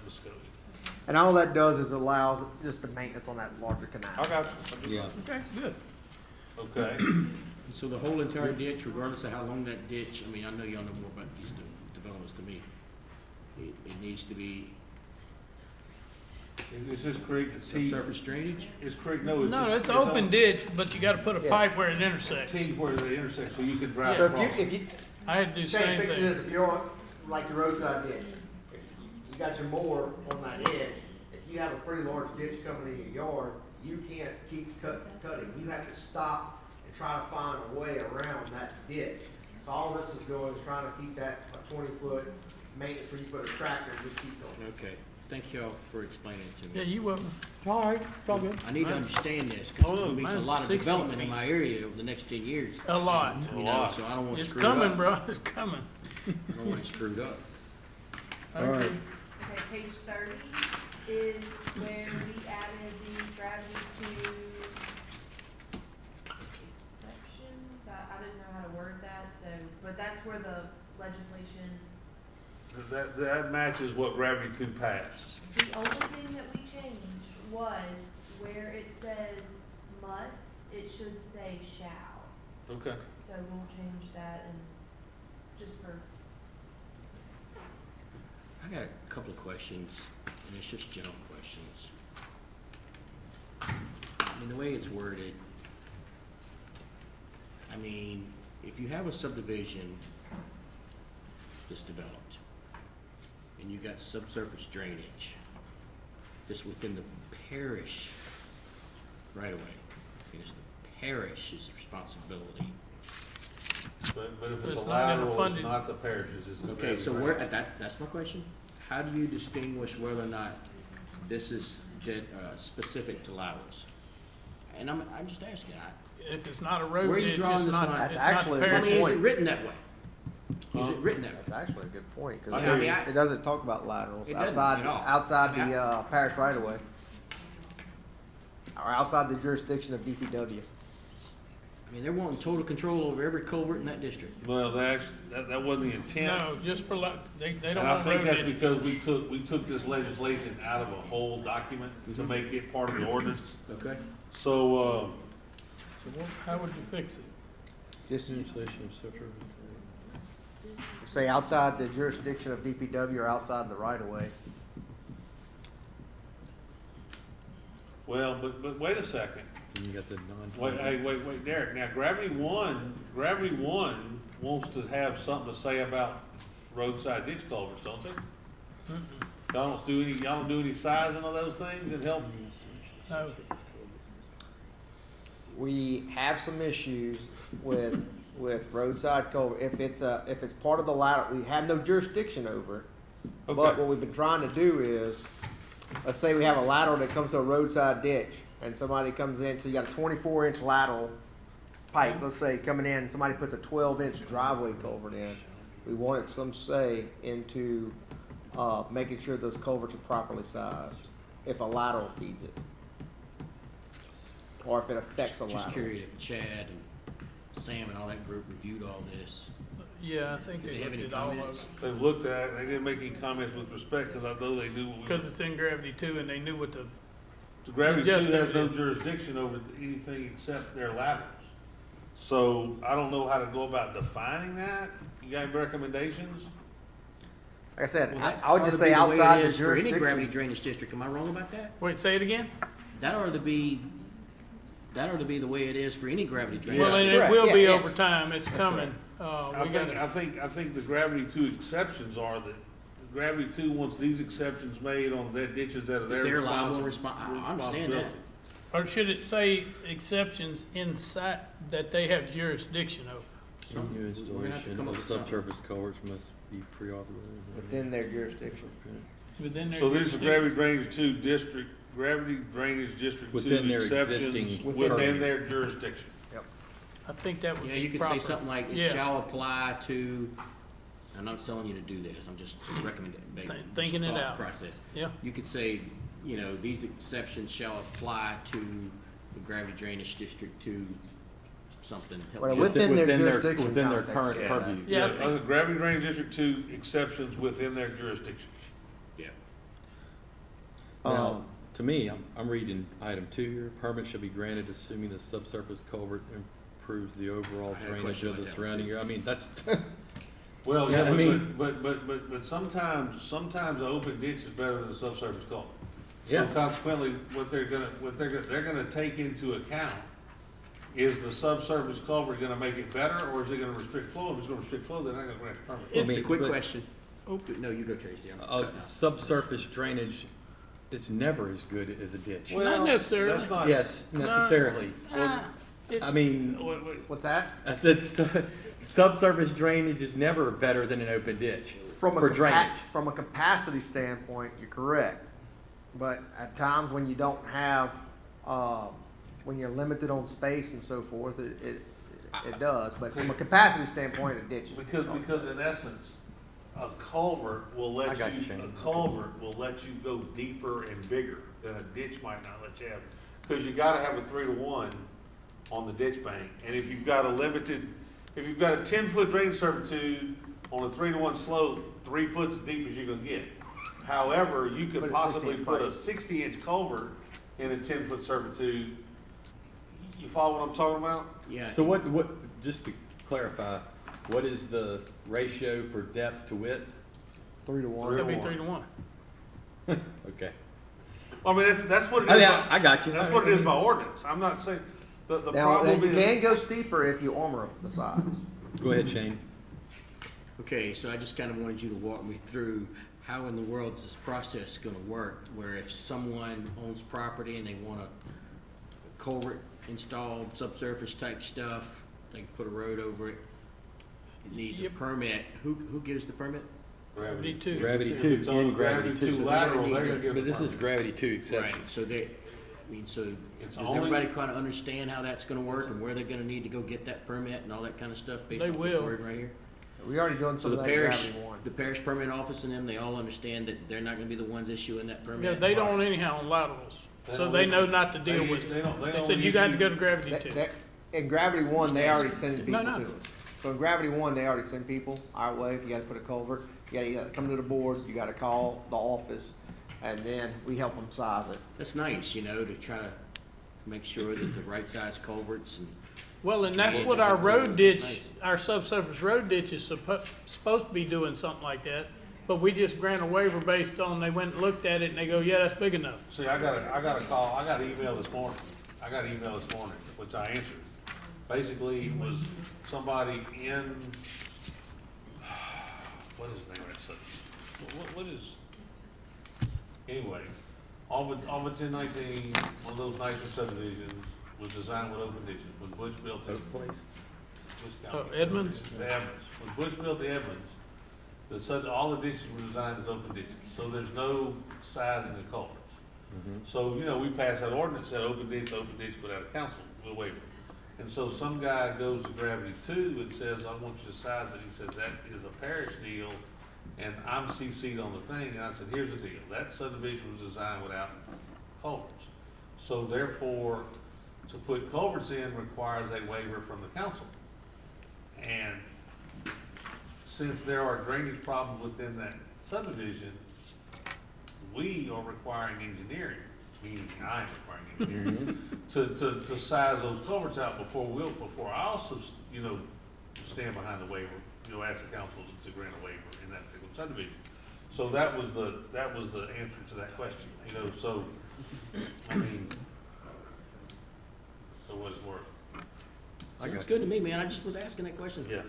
viscose. And all that does is allows just the maintenance on that larger canal. I got you. Yeah. Okay, good. Okay, And so the whole entire ditch, regardless of how long that ditch, I mean, I know y'all know more about these developments than me. It needs to be is this creek, subsurface drainage? is creek, no, it's No, just- it's open ditch, but you gotta put a Yeah. pipe where it intersects. T where they intersect, so you can drive So across. if you, I had to do the Shane, same picture thing. this, if you're on, like the roadside ditch, you got your mower on that edge, if you have a pretty large ditch coming in your yard, you can't keep cutting, you have to stop and try to find a way around that ditch. So all this is doing is trying to keep that a 20-foot maintenance, when you put a tractor, just keep going. Okay, thank y'all for explaining it to Yeah, me. you will. All right, it's all good. I need to understand this, because Oh, there's gonna be a mine's lot of 60 development in feet. my area over the next 10 years. A lot. You know, so I don't want to It's screw it coming, up. bro, it's coming. I don't want it screwed up. All right. Okay, page 30 is where we added the gravity to exceptions. I didn't know how to word that, so, but that's where the legislation, That matches what Gravity 2 passed. the only thing that we changed was where it says must, it should say shall. Okay. So we'll change that and just for, I got a couple of questions, and it's just general questions. I mean, the way it's worded, I mean, if you have a subdivision that's developed, and you got subsurface drainage, just within the parish right away, and it's the parish's responsibility. But if It's it's a not in a lateral, it's funded- not the parishes, it's the. Okay, so where, that's my question. How do you distinguish whether or not this is specific to laterals? And I'm just asking, If it's not a road Where are you ditch, drawing it's this not, line? it's That's not actually a the good I parish. mean, is point. it written that way? Is it written that way? That's actually a good point, I because hear you. it doesn't talk about laterals It doesn't outside, at all. outside I mean, the parish right of way. Or outside the jurisdiction of DPW. I mean, they're wanting total control over every culvert in that district. Well, that wasn't the intent. No, just for they don't And I want think road that's ditch. because we took this legislation out of a whole document to make it part of the ordinance. Okay. So, How would you fix it? Just say outside the jurisdiction of DPW or outside the right of way. well, but wait a second. You got the Wait, Derek. Now, Gravity One wants to have something to say about roadside ditch culverts, don't they? Y'all don't do any sizing of those things and help? No. We have some issues with roadside culvert. If it's part of the lateral, we have no jurisdiction over it. But Okay. what we've been trying to do is, let's say we have a lateral that comes to a roadside ditch, and somebody comes in, so you got a 24-inch lateral pipe, let's say coming in, somebody puts a 12-inch driveway culvert in, we wanted some say into, making sure those culverts are properly sized, if a lateral feeds it. Or if it affects a Just lateral. curious if Chad and Sam and all that group reviewed all this. Yeah, I think Do they they have looked any at all of comments? it. They've looked at it, they didn't make any comments with respect, cause I know they knew what we were. Because it's in gravity too, and they knew what the, The gravity two Just has no everything. jurisdiction over anything except their laterals. So I don't know how to go about defining that. You got any recommendations? Like I said, Well, that I would ought just to be say the way it outside the is for any gravity jurisdiction. drainage district, am I wrong about that? wait, say it again? That ought to be the way it is for any gravity drainage. Well, and it Correct. will Yeah, be yeah. over time, it's coming. I We think, gotta, I think the gravity two exceptions are that the gravity two wants these exceptions made on their ditches that are their They're liable and I understand that. responsibility. or should it say exceptions inside, that they have jurisdiction over? Some- New we're gonna have to installation come up of with something. subsurface culverts must be pre-authorized. Within their jurisdiction. Within their So this is gravity jurisdiction? drainage two district, gravity drainage district two Within their exceptions existing within purview. their jurisdiction. I think that would Yeah, be you could proper. say something like, it Yeah. shall apply to, I'm not telling you to do this, I'm just recommending, Thinking it out. process. Yeah, You could say, you know, these exceptions shall apply to the gravity drainage district to something. Help Well, me out. within their jurisdiction Within their context, current yeah. purview. Yeah, I think- Gravity drainage district two exceptions within their jurisdiction. Yeah. Now, to me, I'm reading item 2 here. Permit shall be granted assuming the subsurface culvert improves the overall I had a drainage question of the about that one, surrounding too. area. I mean, that's, Well, Yeah, yeah, I mean- but sometimes an open ditch is better than a subsurface culvert. Yeah. So consequently, what they're gonna take into account is the subsurface culvert gonna make it better, or is it gonna restrict flow? If it's gonna restrict flow, they're not gonna grant the permit. I Just a mean, quick but- question. No, you go, Tracy. I'm cutting out. subsurface drainage is never as good as a ditch. Well, necessarily. That's not. Yes, necessarily. Ah, I mean, Wait. What's that? I said subsurface drainage is never better than an open ditch From for a drainage. from a capacity standpoint, you're correct. But at times when you don't have, when you're limited on space and so forth, it does. But from a capacity standpoint, a ditch is. Because in essence, a culvert will I let got you, you, Shane. a culvert will let you go deeper and bigger than a ditch might not let you have. Because you gotta have a 3-to-1 on the ditch bank, and if you've got a 10-foot drainage servitude on a 3-to-1 slope, 3 foot as deep as you're gonna get. However, you But could it's possibly 60-inch put a pipe. 60-inch culvert in a 10-foot servitude. You follow what I'm talking about? Yeah. So what, just to clarify, what is the ratio for depth to width? 3 to 1. That'd be 3-to-1. Okay. I mean, that's what it I is. mean, by- I got you. That's what it is by ordinance. I'm not saying, the Now, problem you is. can go steeper if you armor the sides. Go ahead, Shane. Okay, so I just kind of wanted you to walk me through how in the world is this process gonna work, where if someone owns property and they want a culvert installed, subsurface type stuff, they can put a road over it, it needs a Yep. permit, who gives the permit? Gravity two. Gravity If 2 it's on and gravity 2. So lateral, they're gonna they're need gonna give But the this is permit. gravity 2 Right, exception. so does It's does only- everybody kind of understand how that's gonna work and where they're gonna need to go get that permit and all that kind of stuff based They on this will. word right here? We already doing So some the of that parish, gravity 1. the parish permit office and them, they all understand that they're not gonna be the ones issuing that permit? Yeah, they don't anyhow on laterals, so they know not to deal with it. They said you got to go to gravity That- two. that- In gravity 1, they already send people No, to no. us. So in gravity 1, they already send people our way. If you gotta put a culvert, you gotta come to the board, you gotta call the office, and then we help them size it. That's nice, you know, to try to make sure that the right size culverts and, Well, and that's what our road ditch, our subsurface road ditch is supposed to be doing something like that. But we just grant a waiver based on, they went and looked at it and they go, yeah, that's big enough. See, I got an email this morning, which I answered. Basically, it was somebody in, what is the name of that subdivision? What is, anyway, off of 1019, one of those nicer subdivisions was designed with open ditches. When Bush built it, Oak Place? Bush Oh, County. Edmonds? The Edmonds. When Bush built the Edmonds, all the ditches were designed as open ditches, so there's no sizing of culverts. So, we passed that ordinance, said open ditch without a council, with a waiver. And so some guy goes to Gravity 2 and says, I want you to size it. He says, that is a parish deal, and I'm CC'd on the thing. And I said, here's the deal. That subdivision was designed without culverts. So therefore, to put culverts in requires a waiver from the council. And since there are drainage problems within that subdivision, we are requiring engineering, meaning I'm requiring engineering, to size those culverts out before I also, stand behind the waiver, ask the council to grant a waiver in that particular subdivision. So that was the answer to that question, so, I mean, so what it's worth. Sounds good to me, man. I just was asking that question. Yeah.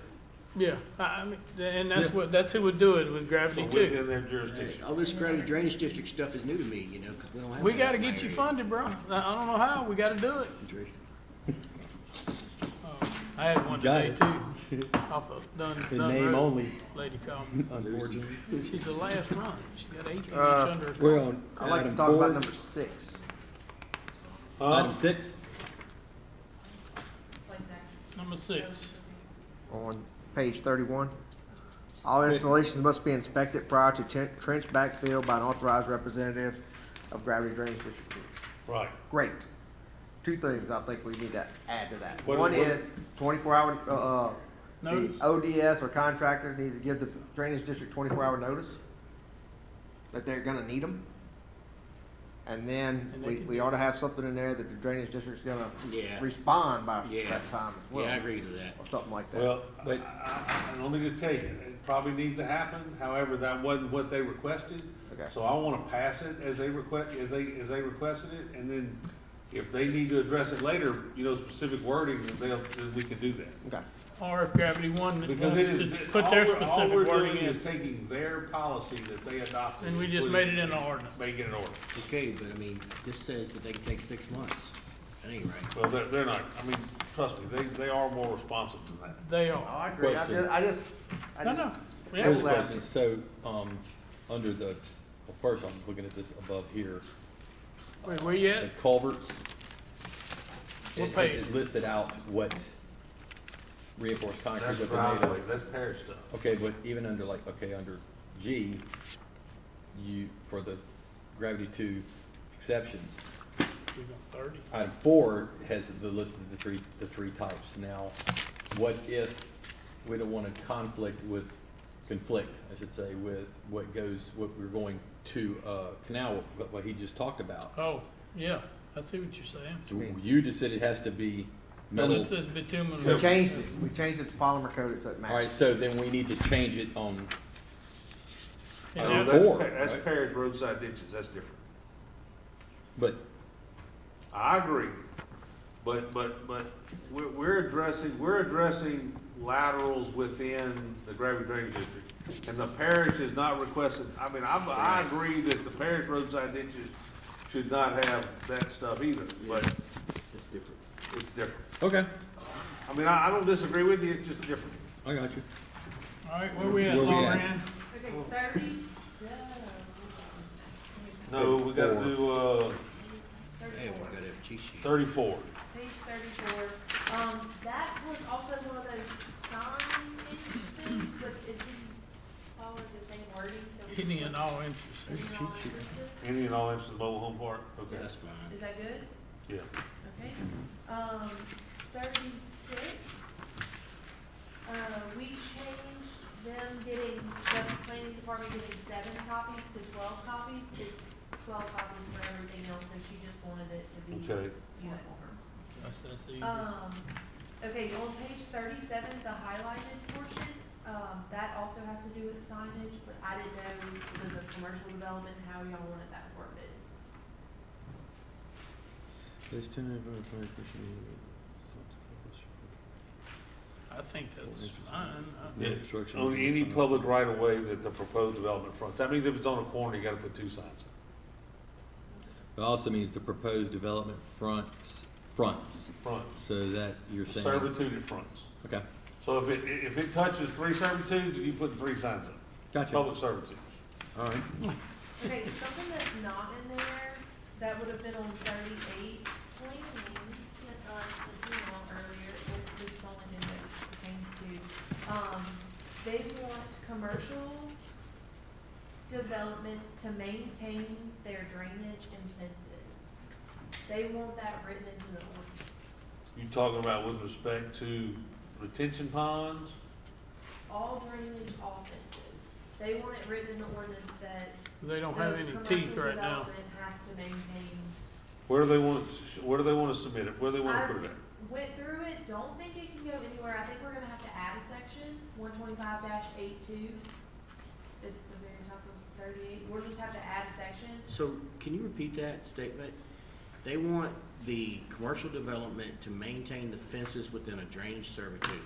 Yeah, I mean, and that's who would do it with So Gravity too. within their jurisdiction. All this gravity drainage district stuff is new to me, because we don't have. We that gotta in my get you area. funded, bro. I don't know how, we gotta do it. Interesting. I had one You got today too, off of In Dunn name Road. only, Lady called me. unfortunately. She's the last run. She got 18 inch under her. We're car. on I'd like to item talk about 4. number 6. Item 6, Like that. Number 6. On page 31. All installations must be inspected prior to trench backfill by an authorized representative of Gravity Drainage District 2. Right. Great. 2 things I think we need to add to that. What- One what- is 24-hour, the Notice. ODS or contractor needs to give the drainage district 24-hour notice that they're gonna need them. And then And they we, can we ought to have something in there that the drainage district's gonna Yeah. respond by Yeah. that time as well. Yeah, I agree to that. Or something like that. Well, But- and let me just tell you, it probably needs to happen, however, that wasn't what they requested. Okay. So I wanna pass it as they requested it, and then if they need to address it later, specific wording, then we can do that. Okay. Or if Gravity 1 wants Because it is, to put their all specific we're wording doing in, is taking their policy that they adopted. and we just made it in the ordinance. Make it an order. Okay, but I mean, this says that they can take 6 months. That ain't right. Well, they're not, trust me, they are more responsive than that. They Oh, are. I agree. Question. I just. No, no. Here's Yeah. the question, so, under the, well, first I'm looking at this above here. Wait, where you The at? culverts. What It page? listed out what reinforced concrete That's that they're made driveway, of. that's parish stuff. Okay, but even under under G, for the Gravity 2 exceptions, We got 30. item 4 has the list of the three types. Now, what if we don't want to conflict, I should say, with what we're going to, canal, what he just talked about? Oh, yeah, I see what you're saying. So you just said it has to be No, metal. this says bitumen. We changed it. We changed it to polymer coated so it All right, matches. so then we need to change it on, And item that- 4, That's right? parish roadside ditches, that's different. But, I agree, but we're addressing laterals within the Gravity Drainage District. And the parish is not requested, I agree that the parish roadside ditches should not have that stuff either, but That's different. it's different. okay, I don't disagree with you, it's just different. I got you. All right, where we at, Where we at? Lauren? Okay, 37. No, we gotta do, Hey, we gotta have a cheat sheet. 34. Page 34, that was also one of those sign things, but it didn't follow the same wording, so. we Hitting just in all inches. put it in all instances. Any and all instances of mobile home park, Yeah, okay, that's fine. Is that good? yeah. Okay, 36, we changed them getting, the planning department getting 7 copies to 12 copies. It's 12 copies for everything else, so she just wanted it to be Okay. uniform. That's easy. Okay, on page 37, the highlighted portion, that also has to do with signage, but I didn't know because of commercial development, how y'all wanted that worded. I think that's fine. No Yeah, obstruction on of the any front. public right of way that the proposed development fronts. That means if it's on a corner, you gotta put 2 signs. It also means the proposed development fronts, Fronts, so that you're saying. servitude at fronts. Okay, So if it touches 3 servitudes, you put 3 signs up. gotcha, Public servitudes. all right. Okay, something that's not in there, that would have been on 38, planning sent us an email earlier They want commercial developments to maintain their drainage and fences. They want that written into the ordinance. You talking about with respect to retention ponds? All drainage, all fences. They want it written in the ordinance that They don't the have any teeth right now. commercial development has to maintain. Where do they want to submit it? Where do they want to put it at? Went through it, don't think it can go anywhere. I think we're gonna have to add a section, 125-82. It's the very top of 38. We'll just have to add a section. So can you repeat that statement? They want the commercial development to maintain the fences within a drainage servitude.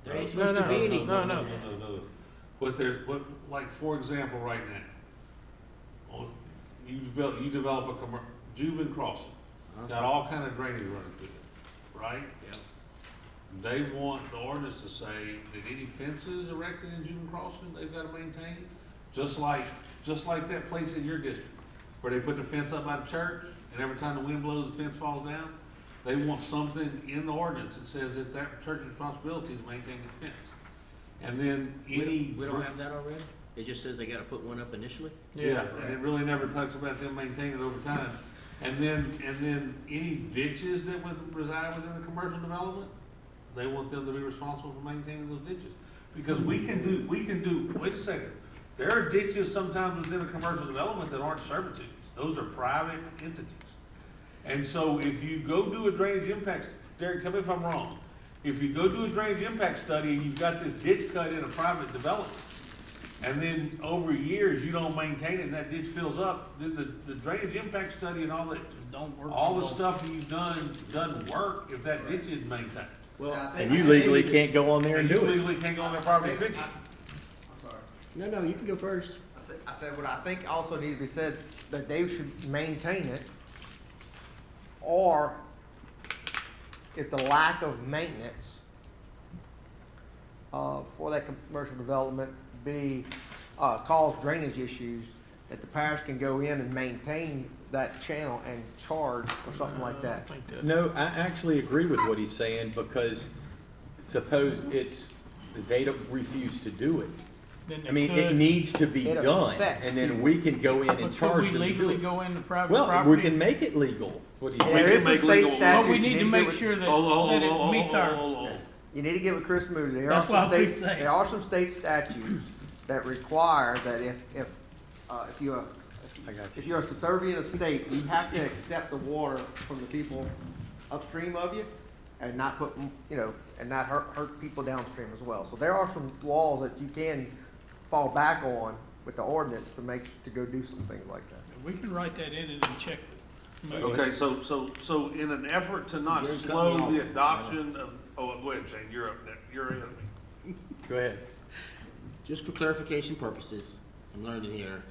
There ain't supposed to be any. No. What like, for example, right now, you develop a Jubin crossing, got all kind of drainage running through it, right? Yep. They want the ordinance to say that any fences erected in Jubin crossing, they've got to maintain, just like that place in your district, where they put the fence up by the church, and every time the wind blows, the fence falls down. They want something in the ordinance that says it's that church's responsibility to maintain the fence. And then any. We don't have that already? It just says they gotta put one up initially? Yeah, and it really never talks about them maintaining it over time. And then any ditches that would reside within the commercial development, they want them to be responsible for maintaining those ditches. Because we can do, wait a second, there are ditches sometimes within a commercial development that aren't servitudes. Those are private entities. And so if you go do a drainage impact, Derek, tell me if I'm wrong. If you go do a drainage impact study and you've got this ditch cut in a private development, and then over years you don't maintain it and that ditch fills up, then the drainage impact study and all that, Don't work. all the stuff that you've done doesn't work if that ditch isn't maintained. Well, And you legally can't go on there And and you do it. legally can't go on their property and fix it. I'm sorry. no, you can go first. I said what I think also needs to be said, that they should maintain it, or if the lack of maintenance for that commercial development cause drainage issues, that the parish can go in and maintain that channel and charge or something like that. No, I actually agree with what he's saying, because suppose they don't refuse to do it. I mean, it needs to be It done, affects and then people. we can go in and But charge could we them to do legally it. go into private Well, property? we can make it legal, is what he's There saying. is some make state legal- statutes. But we you need to get make with- sure that it meets our, You need to get with Chris Moody. There are That's what I some was state, saying. there are some state statutes that require that if you're, I got you. if you're a subservient estate, you have to accept the water from the people upstream of you and not put, and not hurt people downstream as well. So there are some laws that you can fall back on with the ordinance to go do some things like that. we can write that in and then check it. Okay, so in an effort to not You're cutting me slow off. the adoption of, go ahead, Shane, you're up there, you're in. Go ahead. Just for clarification purposes, I'm learning here,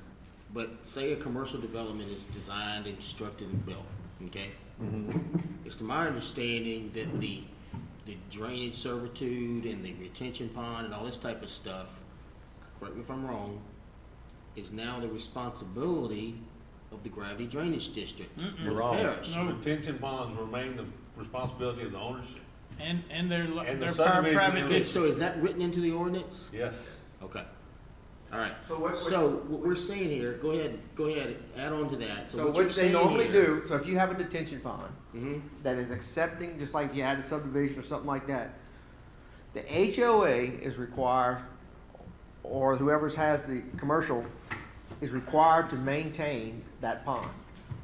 but say a commercial development is designed and constructed and built, okay? It's to my understanding that the drainage servitude and the retention pond and all this type of stuff, correct me if I'm wrong, is now the responsibility of the gravity drainage district. You're of the wrong. parish. No. Retention ponds remain the responsibility of the ownership. And they're And the they're subdivision private area- Okay, ditches. so is that written into the ordinance? Yes. Okay. All right. So So what we're saying here, go ahead, add on to that. So you're what they saying normally here- do, so if you have a detention pond Mhm. that is accepting, just like if you had a subdivision or something like that, the HOA is required, or whoever's has the commercial, is required to maintain that pond.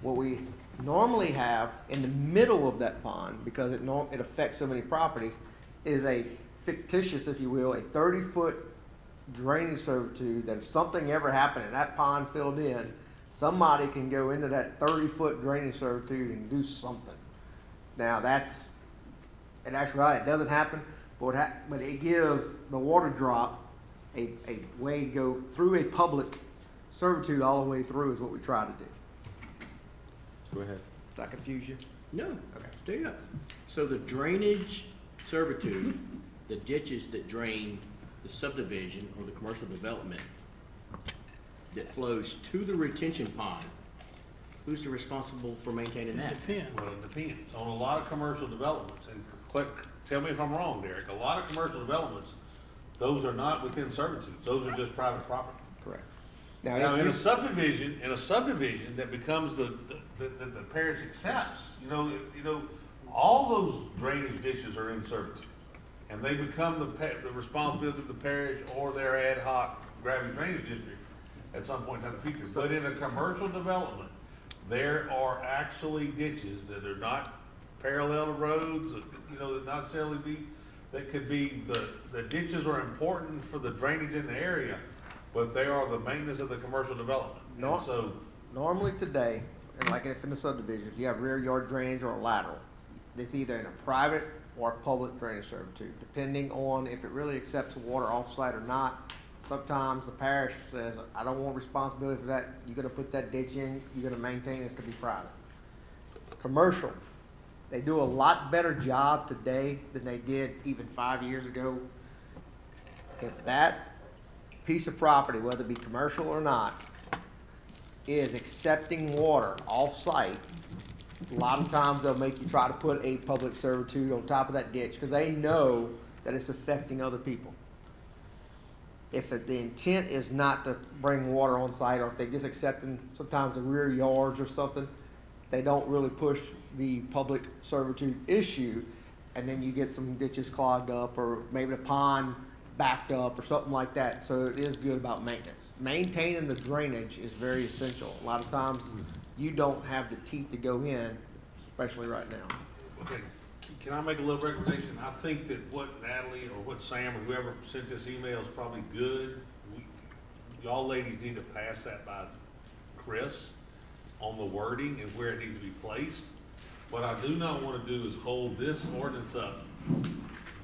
What we normally have in the middle of that pond, because it affects so many properties, is a fictitious, if you will, a 30-foot drainage servitude, that if something ever happened and that pond filled in, somebody can go into that 30-foot drainage servitude and do something. Now, in actuality, it doesn't happen, but it gives the water drop a way to go through a public servitude all the way through, is what we try to do. Go ahead. Does that confuse you? No, Okay. stay up. So the drainage servitude, the ditches that drain the subdivision or the commercial development that flows to the retention pond, who's the responsible for maintaining that? Depends. Well, it depends. On a lot of commercial developments, and tell me if I'm wrong, Derek, a lot of commercial developments, those are not within servitude, those are just private property. Correct. Now, Now, in if a you, subdivision that becomes the parish accepts, you know, all those drainage ditches are in servitude. And they become the responsibility of the parish or their ad hoc gravity drainage district at some point in the future. But in a commercial development, there are actually ditches that are not parallel to roads, that not necessarily that could be, the ditches are important for the drainage in the area, but they are the maintenance of the commercial development. No. And so, normally today, and like if in the subdivision, if you have rear yard drainage or a lateral, it's either in a private or a public drainage servitude, depending on if it really accepts water off-site or not. Sometimes the parish says, I don't want responsibility for that, you're gonna put that ditch in, you're gonna maintain it's gonna be private. Commercial, they do a lot better job today than they did even 5 years ago. If that piece of property, whether it be commercial or not, is accepting water off-site, a lot of times they'll make you try to put a public servitude on top of that ditch, because they know that it's affecting other people. If the intent is not to bring water on site, or if they just accepting sometimes the rear yards or something, they don't really push the public servitude issue, and then you get some ditches clogged up, or maybe the pond backed up, or something like that. So it is good about maintenance. Maintaining the drainage is very essential. A lot of times, you don't have the teeth to go in, especially right now. okay, can I make a little recommendation? I think that what Natalie or what Sam or whoever sent this email is probably good. Y'all ladies need to pass that by Chris on the wording and where it needs to be placed. What I do not want to do is hold this ordinance up,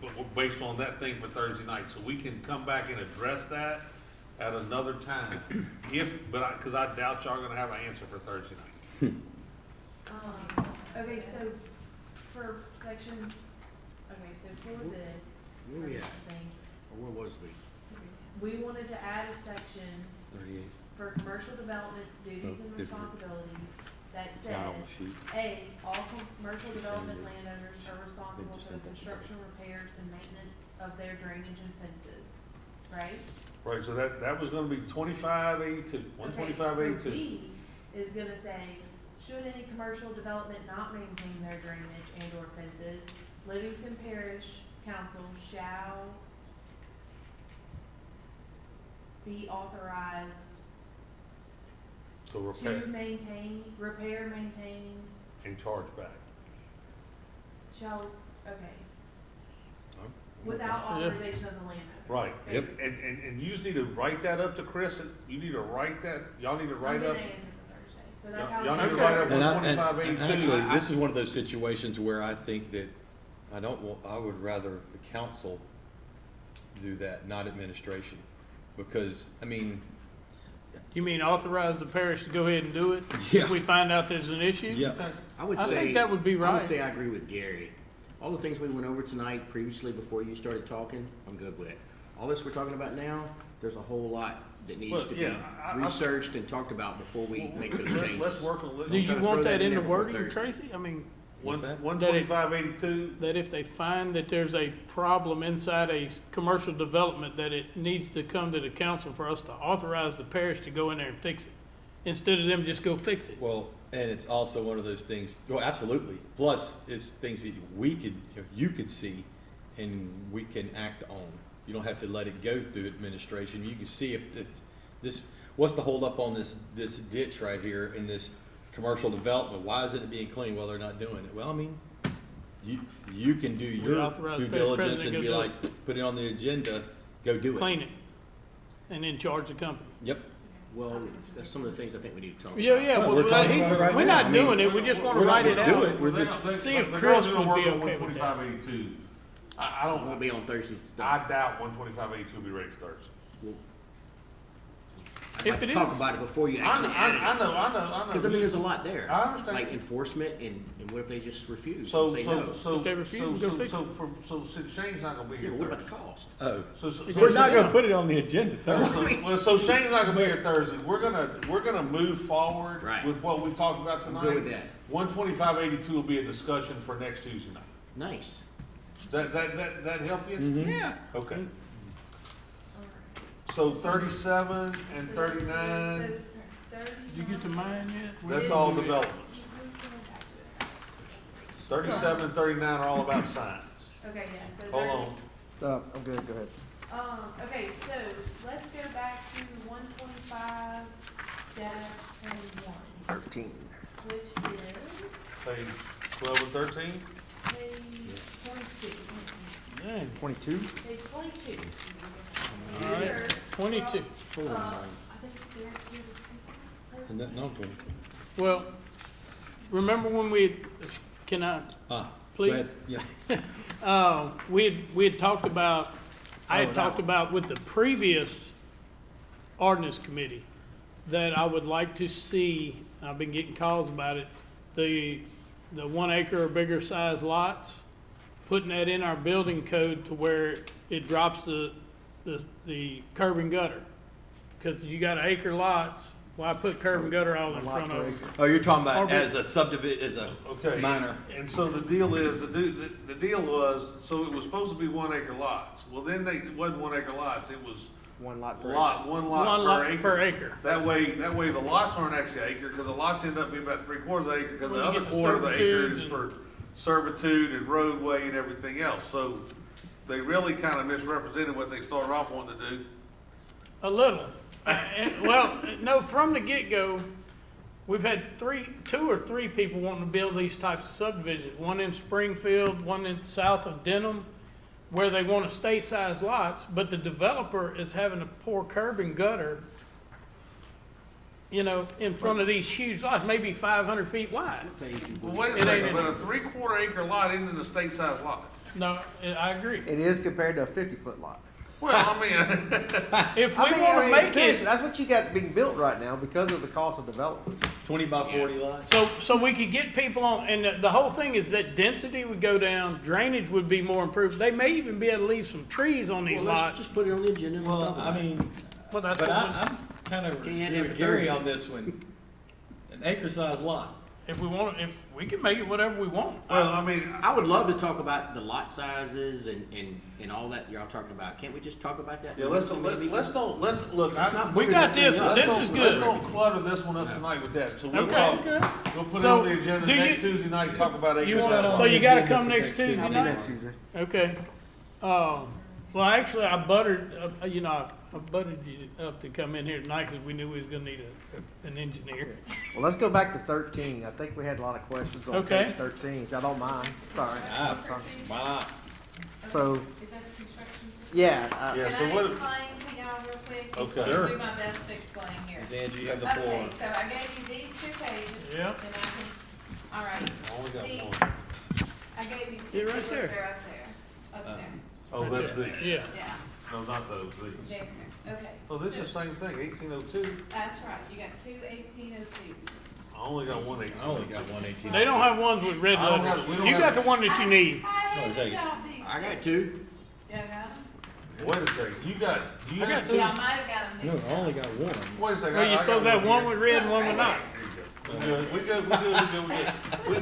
but based on that thing for Thursday night, so we can come back and address that at another time. Because I doubt y'all are gonna have an answer for Thursday night. Okay, so for section, okay, so for this, Where we at? thing, Or where was we? we wanted to add a section 38. for commercial development's duties and 50. responsibilities that It's not on the says, sheet. A, all commercial development Send it. landowners are responsible just for the sent it to construction, repairs, and maintenance of their drainage and fences, right? Right, so that was gonna be 2582, 12582. Okay, so B is gonna say, should any commercial development not maintain their drainage and or fences, Livingston Parish Council shall be authorized So repair to maintain, repair, maintain, and charge back. shall, okay, without authorization of the landowner. Right, Yep. and you just need to write that up to Chris, and you need to write that, y'all need to I'm write gonna up. answer for Thursday, so that's how. Y'all need to Okay. write up And on 2582. actually, this is one of those situations where I think that I would rather the council do that, not administration. Because, I mean, You mean authorize the parish to go ahead and do it? Yeah. If we find out there's an issue? yeah, I would I say. think that would be I right. would say I agree with Gary. All the things we went over tonight previously before you started talking, I'm good with. All this we're talking about now, there's a whole lot that needs Well, to yeah, be I- researched and talked about before we make those changes. Let's work on, Do Don't you try to want throw that that in in the there before wording, Thursday. Tracy? I mean, What's that? 12582, that if they find that there's a problem inside a commercial development, that it needs to come to the council for us to authorize the parish to go in there and fix it, instead of them just go fix it. well, and it's also one of those things, well, absolutely. Plus, it's things that you could see and we can act on. You don't have to let it go through administration. You can see if this, what's the holdup on this ditch right here in this commercial development? Why isn't it being cleaned? Well, they're not doing it. Well, I mean, you can do your authorize due the parish diligence president and to be go do like, put it on the agenda, go do it. Clean it, and then charge the company. Yep. Well, that's some of the things I think we need to talk about. Yeah, yeah, Well, well, we're talking he's, about it right we're now. not I mean, doing it, we just wanna we're not write it gonna do out. it. We're just, See if the Chris girls are would gonna be work on okay with that. 12582. I It don't, won't be on Thursday's I stuff. doubt 12582 will be ready for Thursday. I'd If like it to talk is. about it before you I actually add it. know. Because I mean, there's a lot there. I understand. Like enforcement and what if they just refuse So, and say no? If they refuse, go fix it. so since Shane's not gonna be Yeah, here but what about Thursday. the cost? oh. So We're not gonna put it on the agenda. So Shane's not gonna be here Thursday. We're gonna move forward Right. with what we talked about I'm tonight. good with that. 12582 will be a discussion for next Tuesday night. Nice. That help you? Mhm. Yeah. Okay. So 37 and 39, Did you get to mine yet? that's all developments. 37 and 39 are all about signs. Okay, yeah, so Hold there's, on. I'm good, go ahead. okay, so let's go back to 125-21, 13. which is Page 12 and 13? page 22. Dang, 22? Page 22. all right, 22. I think Derek, you was- No, 20. Well, remember when we, can I, please? Yeah. We had talked about, I Oh, had that talked one. about with the previous ordinance committee that I would like to see, I've been getting calls about it, the 1 acre or bigger size lots, putting that in our building code to where it drops the curb and gutter. Cause you got acre lots, why put curb and gutter all in A lot front per of acre. them? Oh, you're talking Or about be- as a subdivision, as a Okay. minor. And so the deal is, the deal was, so it was supposed to be 1 acre lots. Well, then it wasn't 1 acre lots, it was One lot per one One lot lot per acre. per acre. That way the lots aren't actually acre, because the lots end up being about 3/4 acre, because the Well, you other get the quarter of the acre servitudes is and- for servitude and roadway and everything else. So they really kind of misrepresented what they started off wanting to do. A little. Well, no, from the get-go, we've had 2 or 3 people wanting to build these types of subdivisions. One in Springfield, one in south of Denham, where they want estate-sized lots, but the developer is having to pour curb and gutter, in front of these huge lots, maybe 500 feet wide. Page you Well, go. wait a It ain't second, in but there. a 3/4 acre lot isn't an estate size lot. No, I agree. It is compared to a 50-foot lot. Well, I mean, If we want to make seriously, it, that's what you got being built right now because of the cost of development. 20 by 40 lots. so we could get people on, and the whole thing is that density would go down, drainage would be more improved. They may even be able to leave some trees on these Well, let's lots. just put it on the agenda and let's Well, talk about I it. mean, Well, that's but what I'm kind of Can't have it Gary Thursday. on this one. An acre size lot. if we can make it whatever we want. well, I mean, I would love to talk about the lot sizes and all that y'all talking about. Can't we just talk about that? yeah, let's look. Let's Look, not We booger got thing this. up. This let's is don't- good. Let's don't clutter this one up tonight with that. So we'll Okay. talk. We'll put it So, on the agenda do next you- Tuesday night. Talk about acre You want, size. so you gotta come next Tuesday I'll be night? next Tuesday. Okay. Well, actually, I buttered, I buttered you up to come in here tonight because we knew we was gonna need an engineer. Well, let's go back to 13. I think we had a lot of questions on Okay. page 13. If I don't mind, sorry. Why not? So, Is that the construction? yeah, Yeah, Can so I what? explain to y'all real quick? Okay. I'll Sure. do my best to explain here. Angie, you have the floor. Okay, so I gave you these 2 pages. Yeah. And I can, all right. I only got The- one. I gave you 2. See right Look, there. They're up there, up there, Oh, Right that's there. these. Yeah. yeah, No, not those. These. there, okay. Oh, this So- is the same thing. 1802. That's right, you got 2 1802s. I only got one 1802. I only got one 18. They don't have ones with red I don't letters. have- we don't You got have- the one that you need. I Oh, handed there you y'all these. I got 2. Y'all got them? Wait a second. You got. Do you I got have two. Y'all might have got them No, mixed I up. only got one. Wait a second. Well, you're I supposed to got have one here. with red and one with not. We good. We good.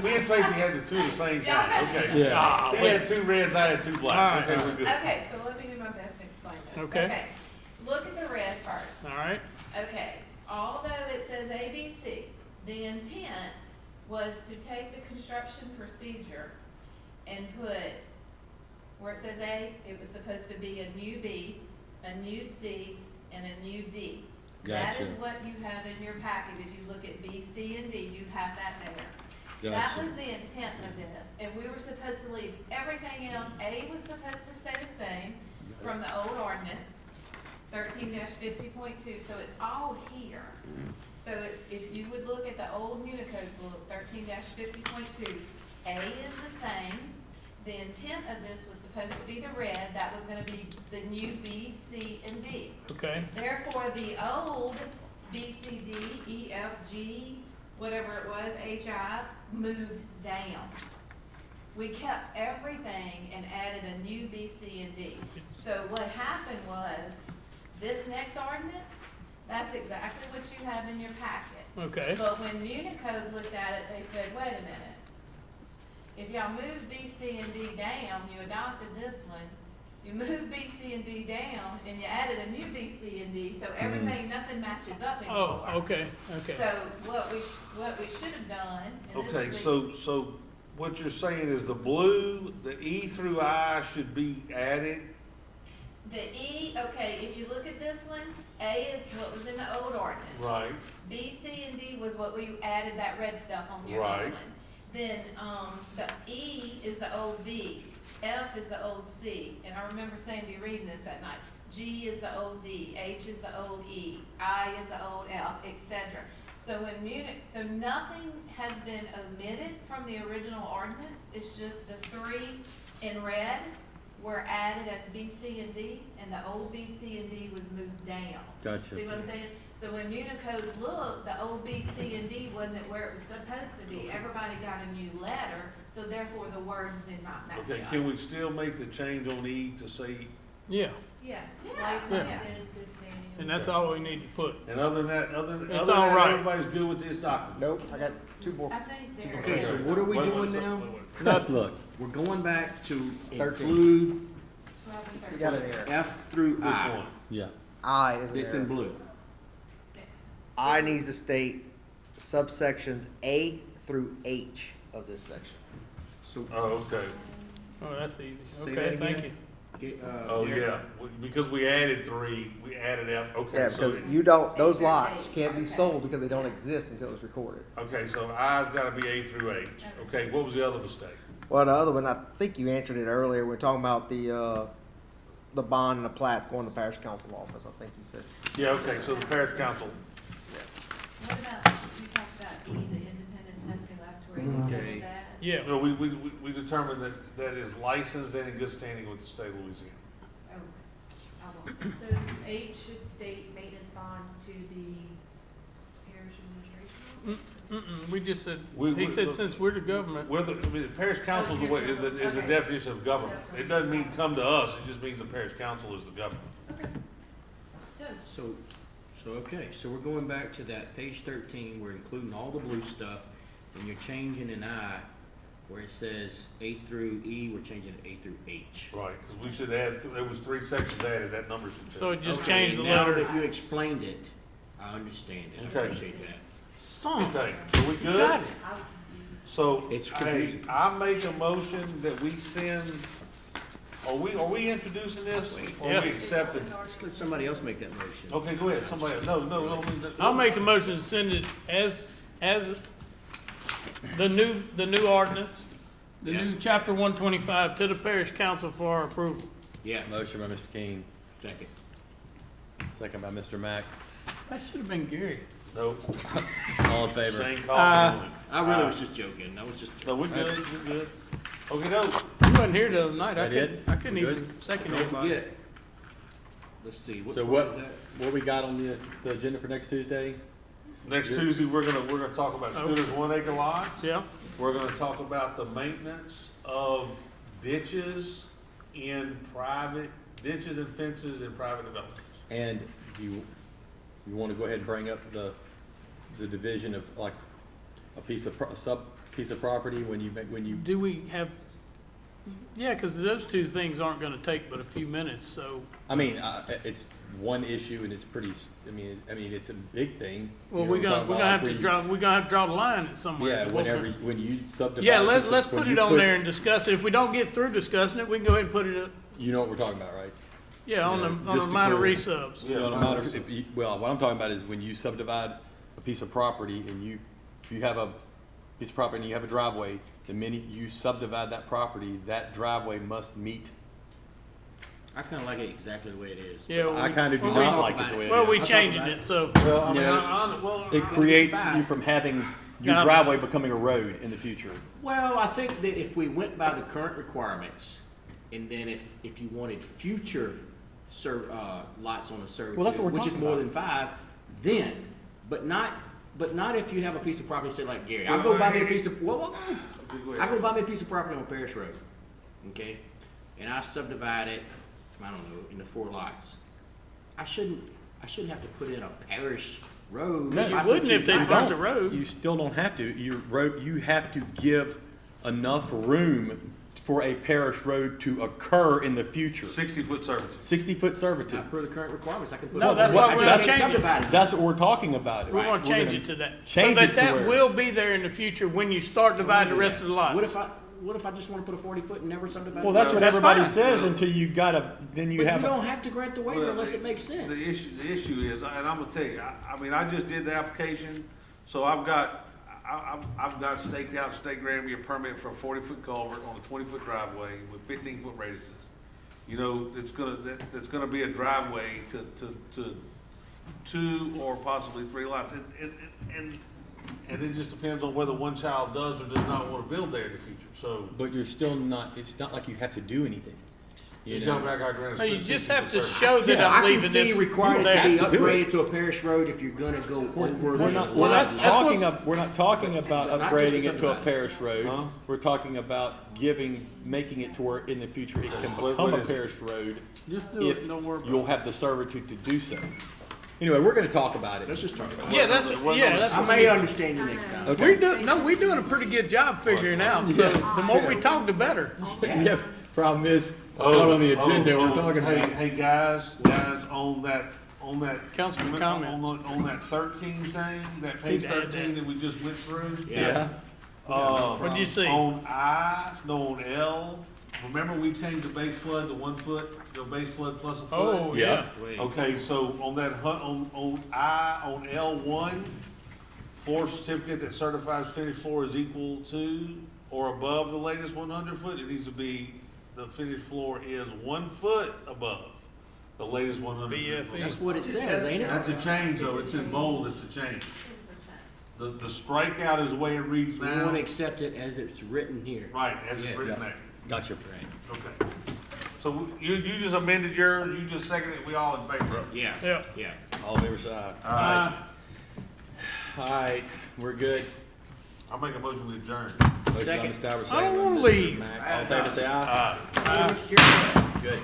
Me and Tracy had the 2 at the same time. Okay. Yeah. Ah, He had 2 reds. I had 2 blacks. All right, Okay, all we're good. Okay, so let me do my best to explain this. Okay. Look at the red first. All right. Okay, although it says ABC, the intent was to take the construction procedure and put, where it says A, it was supposed to be a new B, a new C, and a new D. That Gotcha. is what you have in your packet. If you look at B, C, and D, you have that there. That Gotcha. was the intent of this, and we were supposed to leave everything else. A was supposed to stay the same from the old ordinance, 13-50.2, so it's all here. So if you would look at the old Unicode book, 13-50.2, A is the same. The intent of this was supposed to be the red, that was gonna be the new B, C, and D. Okay. Therefore, the old B, C, D, E, F, G, whatever it was, H, I, moved down. We kept everything and added a new B, C, and D. So what happened was, this next ordinance, that's exactly what you have in your packet. Okay. But when Unicode looked at it, they said, wait a minute. If y'all moved B, C, and D down, you adopted this one, You move B, C, and D down, and you added a new B, C, and D, so everything, nothing matches up anymore. Oh, okay, okay. So what we should have done, and this Okay, is so what you're saying is the blue, the E through I should be added? the E, okay, if you look at this one, A is what was in the old ordinance. Right, B, C, and D was what we added that red stuff on your old Right. one. Then, the E is the old B, F is the old C, and I remember Sandy reading this that night. G is the old D, H is the old E, I is the old F, etc. So when so nothing has been omitted from the original ordinance, it's just the three in red were added as B, C, and D, and the old B, C, and D was moved down. Gotcha. See what I'm saying? So when Unicode looked, the old B, C, and D wasn't where it was supposed to be. Everybody got a new letter, so therefore the words did not match okay, up. can we still make the change on E to say, Yeah, Yeah, Yeah. licensed Yeah. and good standing. and that's all we need to put. and other than that, It's all right. everybody's good with this document? Nope, I got two more. I think there Okay, so is. what are we Wait, doing wait, now? wait, wait. Nothing. Look, We're going back to 13. include 12 and You 13. got an error. F through Which I. one? yeah, I is an It's in error. blue. I needs to state subsections A through H of this section. So, Oh, okay. Oh, that's easy. Say Okay, that thank again. you. Oh, Derek, yeah, because we added three, we added F, okay, Yeah, so, because you don't, those A through lots H, can't be okay. sold because they don't exist until it's recorded. okay, so I's gotta be A through H. Okay, what was the other mistake? Well, the other one, I think you answered it earlier. We're talking about the bond and the plats going to parish council office. I think you said. Yeah, okay, so the parish council, What about, you talked about E, the independent testing laboratory, you Okay. said that? Yeah, no, we determined that that is licensed and in good standing with the state of Louisiana. Oh, I won't. So H should state maintenance bond to the parish administration? we just said, We- he we- said since we're the government, We're the, I mean, the parish council is the way, is the Okay. definition of government. It doesn't mean come to us, it just means the parish council is the government. So, so we're going back to that page 13, we're including all the blue stuff, and you're changing an I, where it says A through E, we're changing it A through H. Right, because we should add, there was 3 sections added, that number should change. so it just Okay, changed the now letter. that you explained it, I understand it, I Okay. appreciate that. Son, Okay, so we you good? got it. I was confused. So, It's hey, confusing. I make a motion that we send, are we introducing this? Or Yes. we accepting? Let's let somebody else make that motion. Okay, go ahead, somebody, else. No. I'll make a motion to send it as the new ordinance, the Yeah. new chapter 125 to the parish council for our approval. Yeah, motion by Mr. King, second. second by Mr. Mack. That should have been Gary. No, All in favor? Shane called me on it. I really was just joking, I was just. No, we're good, we're good. Okay, no, You wasn't here the other night. I did. I couldn't Good. even second Don't it. forget. Let's see, what So part what, is that? what we got on the agenda for next Tuesday? next Tuesday, we're gonna talk about Scooters 1 acre lots. Yeah, We're gonna talk about the maintenance of ditches in private, ditches and fences in private developments. And you want to go ahead and bring up the division of like a piece of, piece of property when you, do we have, yeah, because those two things aren't gonna take but a few minutes, so, I mean, it's one issue and it's pretty, I mean, it's a big thing. well, You know we're what I'm gonna talking have about, to where draw, we're gonna have to draw the line at you- somewhere. Yeah, when you subdivide. Yeah, a piece of- let's when put you it on there and discuss it. If we don't get through discussing it, we can go ahead and put it, You know what we're talking about, right? yeah, on Yeah, the just to minor clear- resubs. Yeah, Well, no minor matter if you- well, what I'm talking about is when you subdivide a piece of property and you have a piece of property and you have a driveway, the minute you subdivide that property, that driveway must meet. I kinda like it exactly the way it is. Yeah, I kind of do well, we not talk like it about the way it. it Well, is. we I'll changing talk it, so, Well, I mean, Yeah. It creates back. you from having your Got it. driveway becoming a road in the future. Well, I think that if we went by the current requirements, and then if you wanted future lots on a servitude, Well, that's what we're which is talking more about. than 5, then, but not if you have a piece of property, say like Gary, I'll go buy me a piece of, whoa. I go buy me a piece of property on Parish Road, okay? And I subdivide it, I don't know, into 4 lots. I shouldn't have to put in a parish road. No, if you I so wouldn't if choose they not to. front the road. You still don't have to. You have to give enough room for a parish road to occur in the future. 60-foot servitude. 60-foot servitude. Not per the current requirements, I can put. No, that's why I we're just gonna can't change it. subdivide it. That's what we're talking about. We wanna change gonna it to that, so change it to that where- will be there in the future when you start dividing the rest of the lots. What if I just wanna put a 40-foot and never subdivide? Well, that's what That's everybody fine. says until you gotta, then you But have. you don't have to grant the waiver Well, unless it makes sense. The issue is, and I'm gonna tell you, I mean, I just did the application, so I've got staked out, state granted me a permit for a 40-foot culvert on a 20-foot driveway with 15-foot radiuses. You know, it's gonna be a driveway to 2 or possibly 3 lots, and it just depends on whether one child does or does not wanna build there in the future, so. But you're still not, it's not like you have to do anything. You jump back, I grant a No, you 60 just have to servitude. show that I I'm can leaving see this required to there. be have to do it. upgraded to a parish road if you're gonna go over We're not, the we're not that's talking, what's- we're not talking about Not just upgrading the it to a subdivision. parish Huh? road. We're talking about making it to where in the future it can What become a is it? parish road Just do if it, don't worry about you'll it. have the servitude to do so. Anyway, we're gonna talk about it. Let's just talk about it. Yeah, that's Well, that's I what may understand you next time. we're doing a pretty good job figuring out, so the more we talk, the better. Yeah, problem is, not on the agenda, we're talking Hey, about. hey, guys, on that. Councilman comments. On that 13 thing, that page Need to add 13 that we just went through. Yeah, What'd you see? On on L, remember we changed the base flood to 1 foot, the base flood plus a foot? Oh, yeah. Okay, so on that, on L1, floor certificate that certifies finished floor is equal to or above the latest 100 foot, it needs to be, the finished floor is 1 foot above the latest 100 foot. BFE. That's what it says, ain't it? That's a change, though, it's in bold, it's a change. The strikeout is the way it reads We now. wanna accept it as it's written here. Right, as Yeah. it's written there. gotcha. Okay. So you just amended yours, you just seconded it, we all in favor of it? Yeah. Yeah. Yeah. All in favor, say aye. Alright, we're good. I'll make a motion to adjourn. Motion by Second. Mr. Albert, I don't second by wanna Mr. leave. Mack. All in favor, say aye. Aye. Good.